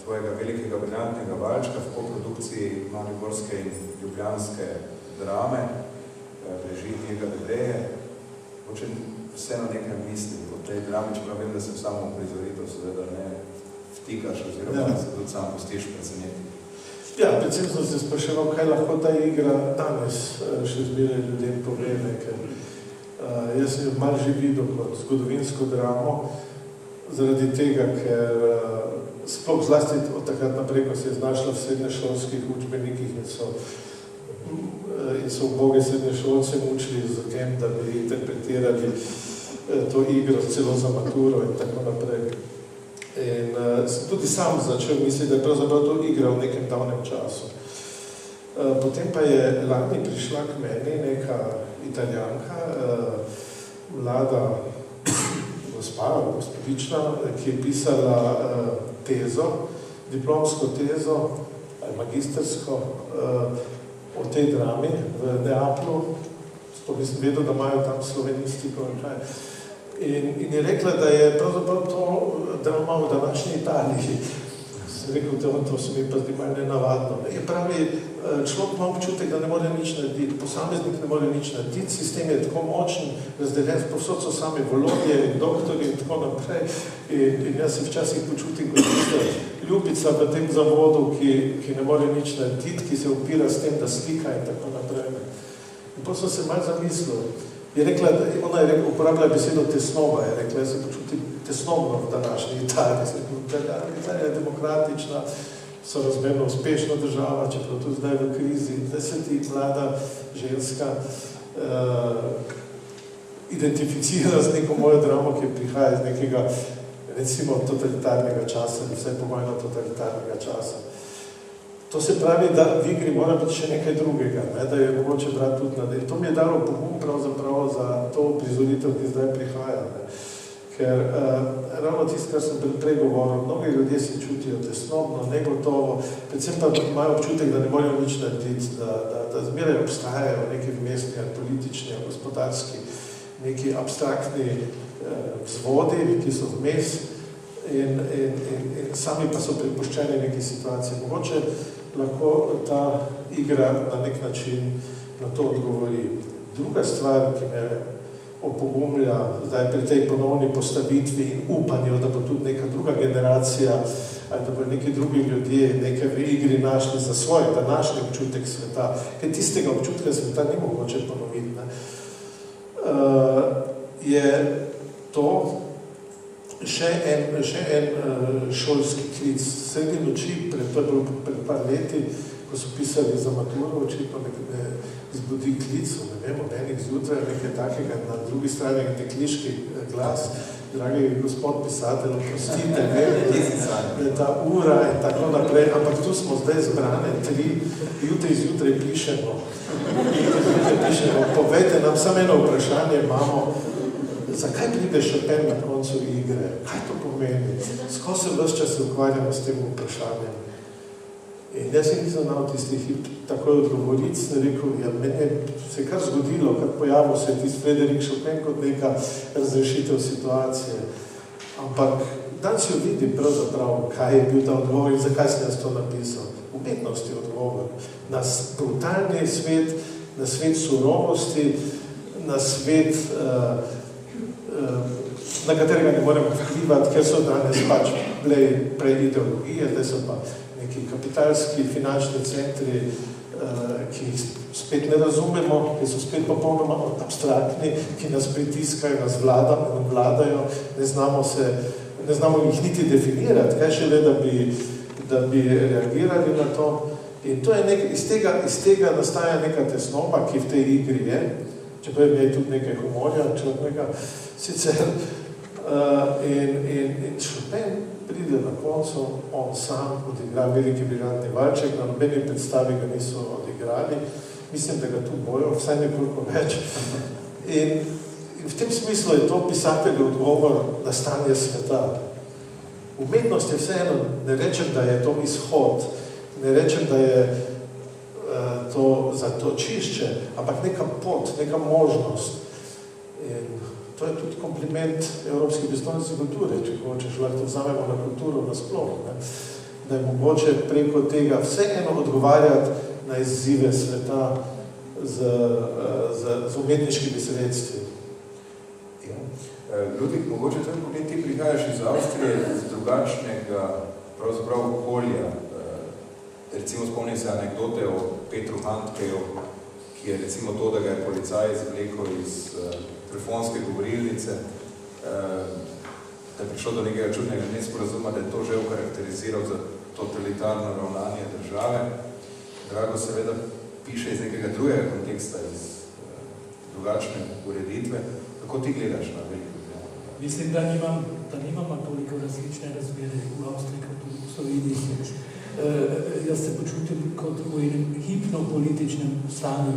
tvojega velikega briljantnega valčka v koprodukciji mariborske in ljubljanske drame, režiji Diega Vedreje. Hoče vseeno nekaj misli o tej drami, čeprav vem, da se v samo prizoritev seveda ne vtikaš oziroma se tudi sam pustiš preseneti. Ja, predvsem sem se spraševal, kaj lahko ta igra danes še zmeraj ljudem povede, ker jaz sem jo malo že videl kot zgodovinsko dramo, zaradi tega, ker sploh zlasti od takrat naprej, ko se je znašla v srednješolskih učbenikih in so uboge srednješolce mučili za tem, da bi interpretirali to igro celo za maturo in tako naprej. In sem tudi sam začel misliti, da je pravzaprav to igra v nekem davnem času. Potem pa je lani prišla k meni neka Italijanka, mlada gospodična, ki je pisala tezo, diplomsko tezo, magistersko, o tej drami v Neaplu. To bi sem vedel, da imajo tam slovenistiko in kaj. In je rekla, da je pravzaprav to drama v današnji Italiji. Sem rekel, to se mi pa zdi malo nenavadno. Je pravi, človek ima občutek, da ne more nič narediti, posameznik ne more nič narediti, sistem je tako močen, razdeljen, povsod so sami volodje in doktori in tako naprej. In jaz se včasih počutim kot tista ljubica v tem zavodu, ki ne more nič narediti, ki se opira s tem, da slika in tako naprej. In potem sem se malo zamislil. Je rekla, ona je uporabila besedo tesnova, je rekla, jaz se počutim tesnobno v današnji Italiji. Italija je demokratična, so razmerno uspešna država, čeprav tudi zdaj v krizi. Zdaj se ti mlada ženska identificira z neko mojo dramo, ki prihaja iz nekega, recimo, totalitarnega časa, vsaj povojno totalitarnega časa. To se pravi, da v igri mora biti še nekaj drugega, da je mogoče brati tudi na del. To mi je dalo pogum pravzaprav za to prizoritev, ki zdaj prihaja. Ker ravno tisto, kar sem prej govoril, mnogi ljudje se čutijo tesnobno, negotovo, predvsem pa imajo občutek, da ne morajo nič narediti, da zmeraj obstajajo neki vmesni, politični, gospodarski, neki abstraktni vzvodi, ki so vmes in sami pa so prepuščeni neki situaciji. Mogoče lahko ta igra na nek način na to odgovori. Druga stvar, ki me opogumlja zdaj pri tej ponovni postavitvi in upanju, da bo tudi neka druga generacija ali da bo neki drugi ljudje nekaj v igri našli za svoj današnji občutek sveta, ker tistega občutka sveta ni mogoče ponoviti. Je to še en šolski klic. Sredi noči pred par leti, ko so pisali za maturo, očitno me zbudi klic, ne vem, od enih zjutraj, nekaj takega, na drugi strani dekliški glas, dragi gospod pisatelj, prostite, ne, ta ura in tako naprej, ampak tu smo zdaj zbrane, 3, jutri zjutraj pišemo, povejte nam, samo eno vprašanje imamo, zakaj pride Chopin na koncu igre? Kaj to pomeni? Skozi se ves čas se ukvarjamo s tem vprašanjem. In jaz sem znal tisti hip takoj odgovoric, sem rekel, ja, meni se je kar zgodilo, kar pojavil se je tisti Frédéric Chopin kot neka razrešitev situacije. Ampak danes jo vidim pravzaprav, kaj je bil ta odgovor in zakaj sem jaz to napisal. Umetnost je odgovor. Na brutalni svet, na svet surovosti, na svet, na katerega ne moremo vplivati, ker so danes pač prej ideologije, zdaj so pa neki kapitalski, finančni centri, ki jih spet ne razumemo, ki so spet popolnoma abstraktni, ki nas pritiskajo, nas vladajo, ne znamo jih niti definirati, kaj šele, da bi reagirali na to. In to je iz tega nastaja neka tesnoba, ki v tej igri je, čeprav je tudi nekaj humorja črnega, sicer. In Chopin pride na koncu, on sam odigra veliki briljantni valček, na nobeni predstavi ga niso odigrali, mislim, da ga tu bojo, vsaj nekoliko več. In v tem smislu je to pisatelj odgovor na stanje sveta. Umetnost je vseeno, ne rečem, da je to izhod, ne rečem, da je to zatočišče, ampak neka pot, neka možnost. In to je tudi kompliment Evropske prestolnice kulture, če hočeš, lahko vzamemo na kulturo nasploh, da je mogoče preko tega vseeno odgovarjati na izzive sveta z umetniškimi sredstvi. Ludvik, mogoče tvoj pogled, ti prihajaš iz Avstrije, iz drugačnega pravzaprav okolja. Recimo spomnim se anekdote o Petru Handkeju, ki je recimo to, da ga je policaj izvlekel iz telefonske govorilnice, da je prišlo do nekega čudnega nesporazuma, da je to že okarakteriziral za totalitarno ravnanje države. Drago seveda piše iz nekega drugega konteksta, iz drugačne ureditve. Kako ti gledaš na veliko? Mislim, da nimamo toliko različne razmere v Avstriji, kot v Sloveniji. Jaz se počutim kot v enem hipnopolitičnem stanju.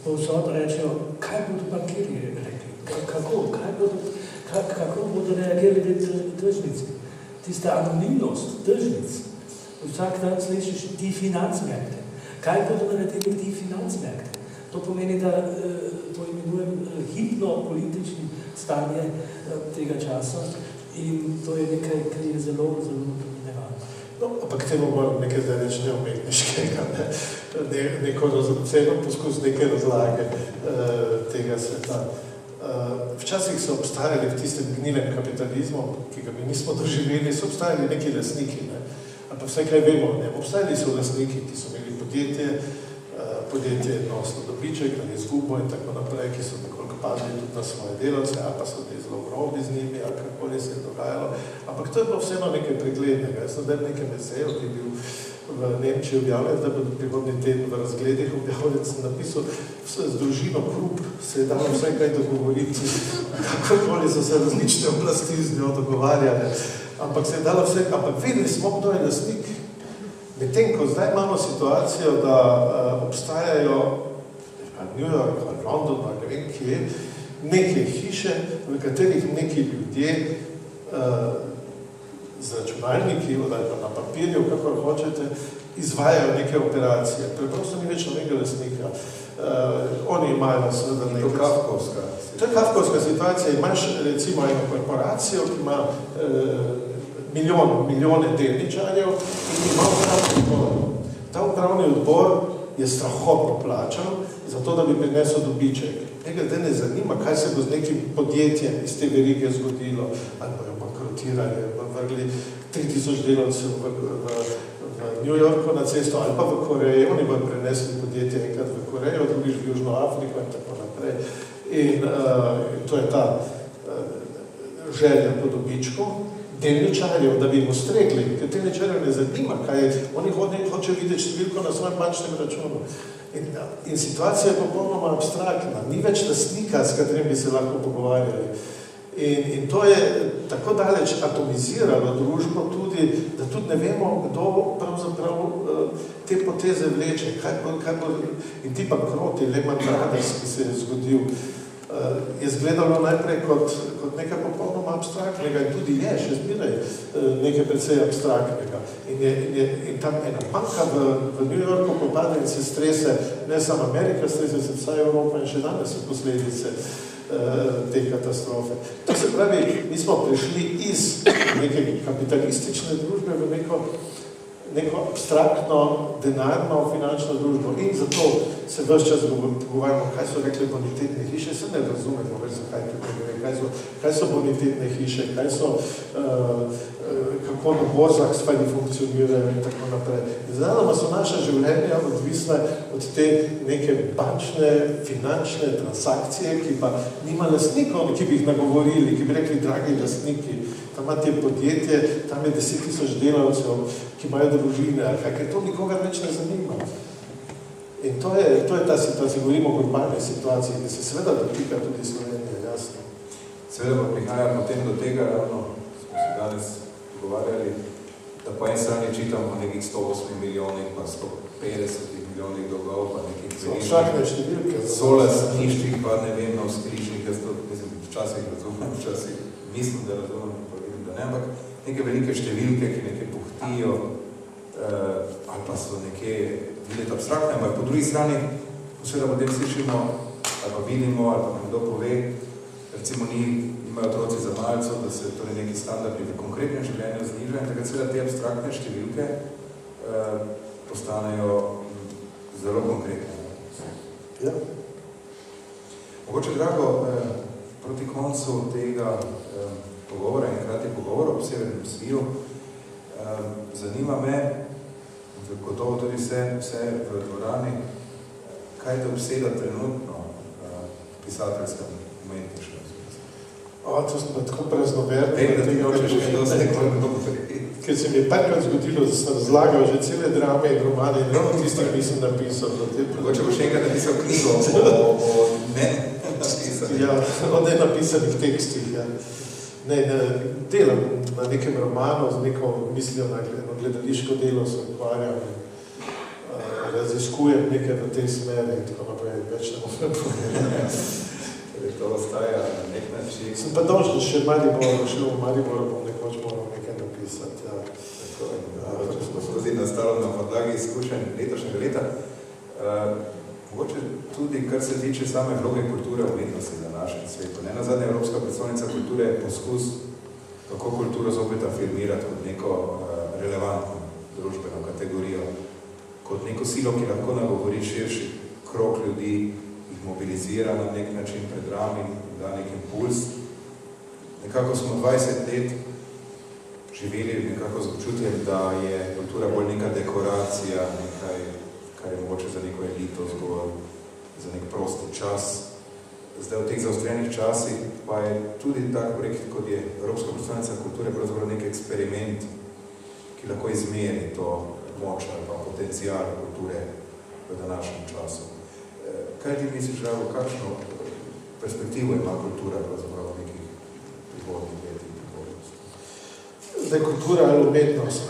Povsod rečejo, kaj bodo bankirji rekli, kako bodo reagirali tržnici. Tista anonimnost tržnic. Vsak dan slišiš ti financmärkte. Kaj bodo naredili ti financmärkte? To pomeni, da to imenujem hipnopolitični stanje tega časa in to je nekaj, kar je zelo, zelo nevarno. No, ampak temu moram nekaj zdaj reči neumetniškega, neko celo poskus neke razlage tega sveta. Včasih so obstajali v tistem gnilem kapitalizmu, ki ga mi nismo doživeli, so obstajali neki lastniki, ampak vse kaj vemo, obstajali so lastniki, ki so imeli podjetje nosno dobiček ali izgubo in tako naprej, ki so nekoliko pazili tudi na svoje delavce, ali pa so bili zelo grobi z njimi, ali kakoli se je dogajalo. Ampak to je bilo vseeno nekaj preglednega. Jaz sem zdaj nekaj vesel, ki je bil v Nemčiji objavljen, da bo prihodnji teden v razgledih objavljen, sem napisal, z družino Krupp se je dalo vse kaj dogovoriti, kakokoli so se različne oblasti z njo dogovarjale. Ampak se je dalo vse, ampak videli smo, kdo je lastnik. Medtem, ko zdaj imamo situacijo, da obstajajo New York, London, ne vem kje, neke hiše, v katerih neki ljudje z računalniki ali pa na papirju, kakor hočete, izvajajo neke operacije. Preprosto ni več nobenega lastnika. Oni imajo seveda nekaj... To je kafkovska situacija. Imaš recimo eno korporacijo, ki ima milijone delničarjev in ima upravni odbor. Ta upravni odbor je strahotno plačal, zato da bi prinesel dobiček. Nekaj zdaj ne zanima, kaj se bo z nekim podjetjem iz te verige zgodilo, ali bojo bankrotirali, vrgli 3000 delavcev v New Yorku na cesto, ali pa v Koreji, oni bojo prenesli podjetje enkrat v Korejo, drugič v Južno Afriko in tako naprej. In to je ta želja po dobičku. Delničarjev, da bi jim ustregli, ker delničarjev ne zanima, kaj je, oni hočejo videti številko na svojem bančnem računu. In situacija je popolnoma abstraktna, ni več lastnika, s katerim bi se lahko pogovarjali. In to je tako daleč atomiziralo družbo tudi, da tudi ne vemo, kdo pravzaprav te poteze vleče, kaj bo, in ti bankroti, Lehman Brothers, ki se je zgodil, je izgledalo najprej kot nekaj popolnoma abstraktnega in tudi je, še zbiraj, nekaj precej abstraktnega. In tam ena banka v New Yorku popade in se strese, ne samo Amerika, strese se vsa Evropa in še danes so posledice. te katastrofe. To se pravi, mi smo prišli iz neke kapitalistične družbe v neko abstraktno, denarno, finančno družbo in zato se ves čas pogovarjamo, kaj so rekli bonitetne hiše, se ne razumemo več, zakaj tukaj gre, kaj so bonitetne hiše, kako na borzah stvari funkcionirajo in tako naprej. Znamo, so naša življenja odvisna od te neke bančne, finančne transakcije, ki pa nima lastnikov, ki bi jih nagovorili, ki bi rekli, dragi lastniki, tam imate podjetje, tam je 10,000 delavcev, ki imajo družine, ker to nikogar več ne zanima. In to je ta situacija, govorimo o globalni situaciji, ki se seveda dotika tudi Slovenije, jasno. Seveda pa prihaja potem do tega, ravno smo se danes pogovarjali, da po en strani čitamo nekih 108 milijonih, pa 150 milijonih dolgov, pa nekih solastniščih, pa ne vem, na vzkrižnih, jaz to včasih razumem, včasih mislim, da razumem, pa vidim, da ne, ampak neke velike številke, ki nekaj puhtijo, ali pa so nekje videti abstraktne, ampak po drugi strani seveda potem slišimo, ali pa vidimo, ali pa nekdo pove, recimo imajo otroci za malco, da se torej neki standardi v konkretnem življenju znižajo in takrat seveda te abstraktne številke postanejo zelo konkretne. Ja. Mogoče, Drago, proti koncu tega pogovora in krati pogovora o severnem sviju, zanima me, gotovo tudi vse v dvorani, kaj te obseda trenutno pisateljskem umetniškem smislu? To sem pa tako praznoverno. Vem, da ti hočeš kaj dosti nekoliko prejeti. Ker se mi je parkrat zgodilo, da sem razlagal že cele drame in romane in ravno tistih nisem napisal. Mogoče boš enkrat napisal knjigo o nenapisanih. Ja, o nenapisanih tekstih, ja. Delam na nekem romanu z neko mislijo na gledališko delo, se ukvarjam in raziskujem nekaj v tej smeri in tako naprej, več ne morem povedati. To ostaja na nek način. Sem pa dolžen še v Mariboru bom nekoč moral nekaj napisati. Ja. Če smo skozi nastalo na podlagi izkušenj letošnjega leta, mogoče tudi, kar se tiče same vloge kulture umetnosti na našem svetu. Nenazadnje Evropska predstavnica kulture je poskus, kako kulturo zopet afirmirati kot neko relevantno družbeno kategorijo, kot neko silo, ki lahko nagovori širši krog ljudi, jih mobilizira na nek način pred rami, da nek impuls. Nekako smo 20 let živeli nekako z občutjem, da je kultura bolj neka dekoracija, nekaj, kar je mogoče za neko elito zgolj, za nek prosti čas. Zdaj v teh zaostrenih časih pa je tudi tak projekt, kot je Evropska predstavnica kulture, pravzaprav nek eksperiment, ki lahko izmeri to moč ali pa potencial kulture v današnjem času. Kaj ti misliš, Drago, kakšno perspektivo ima kultura pravzaprav v nekih prihodnih letih prihodnosti? Zdaj, kultura ali umetnost,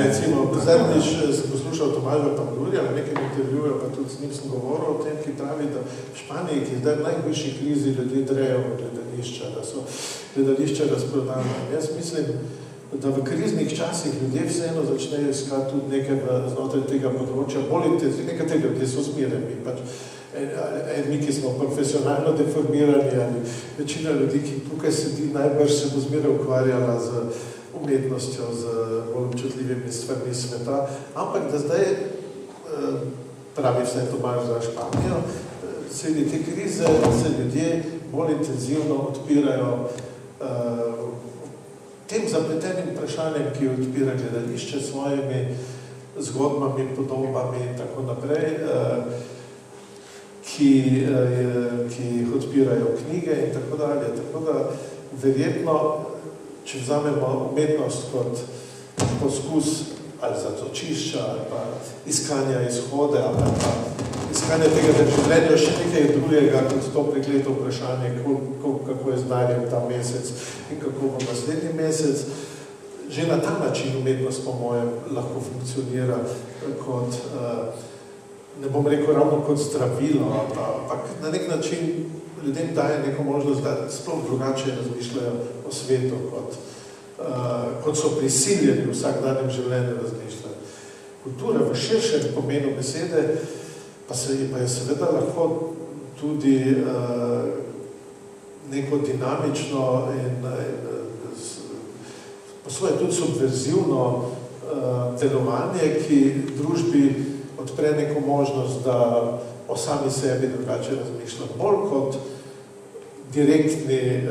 recimo, zadnjič sem poslušal Tomaža Pandurja, v nekem intervjuju, pa tudi z njim sem govoril o tem, ki pravi, da v Španiji, ki je zdaj v najboljši krizi, ljudje drejo v gledališča, da so gledališča razprodana. Jaz mislim, da v kriznih časih ljudje vseeno začnejo iskati tudi nekaj znotraj tega področja, bolj intenzivno, nekateri ljudje so usmerjeni, mi, ki smo profesionalno deformirani, ali večina ljudi, ki tukaj sedi, najbrž se bo zmeraj ukvarjala z umetnostjo, z bolj občutljivimi stvarmi sveta, ampak da zdaj, pravi vse Tomaž za Španijo, sredi te krize se ljudje bolj intenzivno odpirajo tem zapletenim vprašanjem, ki odpira gledališče s svojimi zgodbami, podobami in tako naprej, ki jih odpirajo knjige in tako dalje. Tako da verjetno, če vzamemo umetnost kot poskus ali zatočišča, ali pa iskanja izhode, ali pa iskanja tega, da življenje še nekaj drugega, kot to prekleto vprašanje, kako je znanjem ta mesec in kako bo naslednji mesec. Že na ta način umetnost, po mojem, lahko funkcionira kot, ne bom rekel ravno kot zdravilo, ampak na nek način ljudem daje neko možnost, da sploh drugače razmišljajo o svetu, kot so prisiljeni v vsakdanjem življenju razmišljati. Kultura v širšem pomenu besede pa je seveda lahko tudi neko dinamično in po svoje tudi subverzivno delovanje, ki družbi odpre neko možnost, da o sami sebi drugače razmišlja, bolj kot direktni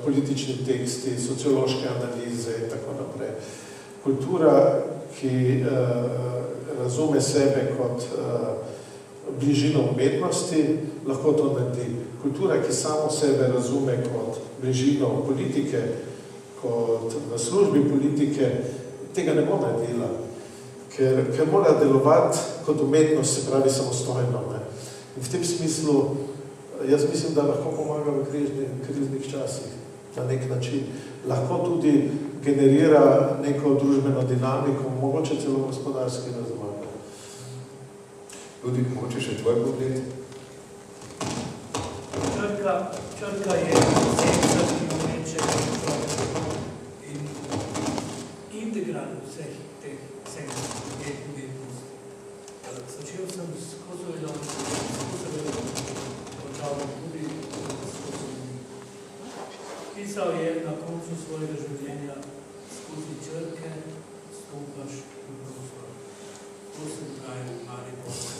politični teksti, sociološke analize in tako naprej. Kultura, ki razume sebe kot bližino umetnosti, lahko to naredi. Kultura, ki samo sebe razume kot bližino politike, kot v službi politike, tega ne bo naredila, ker mora delovati kot umetnost, se pravi samostojno. Ne? In v tem smislu, jaz mislim, da lahko pomaga v kriznih časih na nek način. Lahko tudi generira neko družbeno dinamiko, mogoče celo gospodarski razvoj. Tudi mogoče še tvoj pogled? Črka je esenca, ki umeče in integral vseh teh sektorov je umetnost. Začel sem skozi končal tudi pisal je na koncu svojega življenja skozi črke stopaš v prostor. To se dogaja v Mariboru.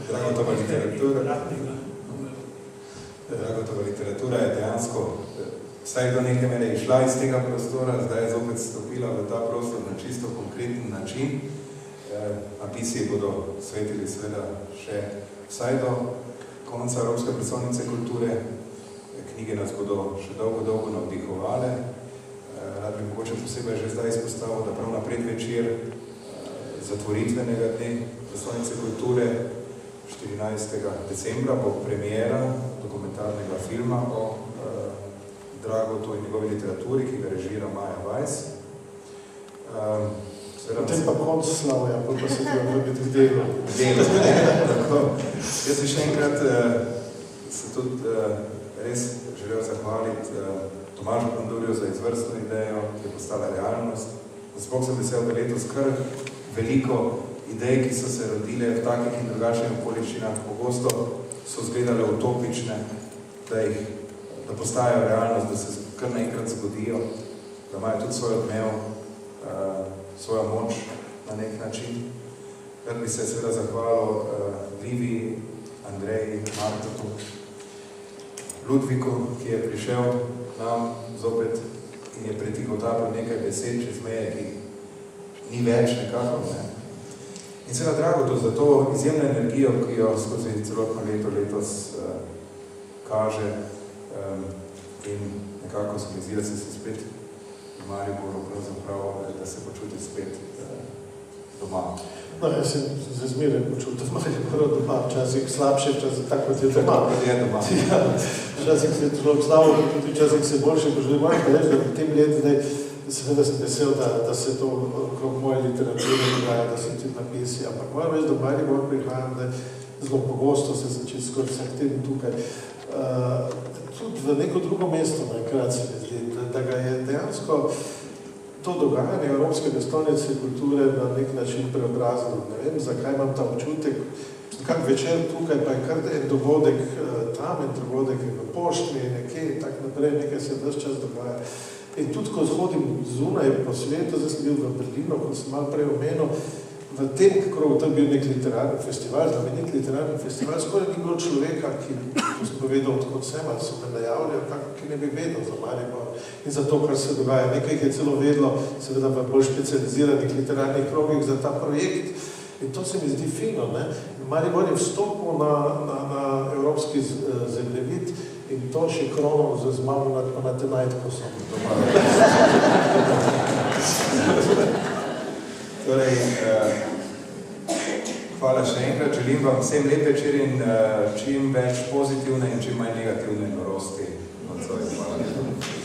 Dragotova literatura je dejansko vsaj do neke mere išla iz tega prostora, zdaj je zopet stopila v ta prostor na čisto konkreten način. Napisi bodo svetili seveda še vsaj do konca Evropske prestolnice kulture. Knjige nas bodo še dolgo navdihovale. Rad bi mogoče posebej že zdaj izpostavil, da prav na predvečer zatvoritvenega dne prestolnice kulture 14. decembra bo premiera dokumentarnega filma o Dragotu in njegovi literaturi, ki ga režira Maja Weiss. Potem pa konc Slavja, pa se treba biti v delu. Jaz bi še enkrat se tudi res želel zahvaliti Tomažu Pandurju za izvrstno idejo, ki je postala realnost. Sploh sem vesel, da letos kar veliko idej, ki so se rodile v takih in drugačnih okoliščinah, pogosto so izgledale utopične, da postajajo realnost, da se kar naenkrat zgodijo, da imajo tudi svoj odmev, svojo moč na nek način. Rad bi se seveda zahvalil Vivi, Andreji, Martotu, Ludviku, ki je prišel nam zopet in je pretihotapil nekaj besed čez meje, ki ni več nekako. Ne? In seveda Dragotu za to izjemno energijo, ki jo skozi celotno leto letos kaže in nekako se mi zdi, da se spet v Mariboru pravzaprav, da se počuti spet doma. No, jaz se zmeraj počutil doma, včasih slabše, včasih tako kot je doma. Včasih se je človek slabo, tudi včasih se boljše počutil. Moram pa reči, da v tem letu zdaj seveda sem vesel, da se to okrog moje literature dogaja, da sem tudi napisi, ampak moram reči, da v Maribor prihajam, da zelo pogosto se začeti skoraj vsak teden tukaj. Tudi v neko drugo mesto, najkrat se mi zdi, da ga je dejansko to dogajanje Evropske stolnice kulture na nek način preobrazilo. Ne vem, zakaj imam ta občutek. Kak večer tukaj pa je kar en dogodek tam, en dogodek v poštni, nekje in tak naprej, nekaj se ves čas dogaja. In tudi, ko hodim zunaj po svetu, zdaj sem bil v Berlinu, kot sem malo prej omenil, v tem krogu, to je bil nek literarni festival, znamenit literarni festival, skoraj ni bilo človeka, ki sem povedal, odkot sem, ali so me najavljali, tako, ki ne bi vedel za Maribor in za to, kar se dogaja. Nekaj jih je celo vedlo, seveda v bolj specializiranih literarnih krogih za ta projekt. In to se mi zdi fino, ne? Maribor je vstopil na evropski zemljevid in to še krono z mamo na tenajtko sem doma. Torej, hvala še enkrat, želim vam vsem lep večer in čim več pozitivne in čim manj negativne norosti. Hvala.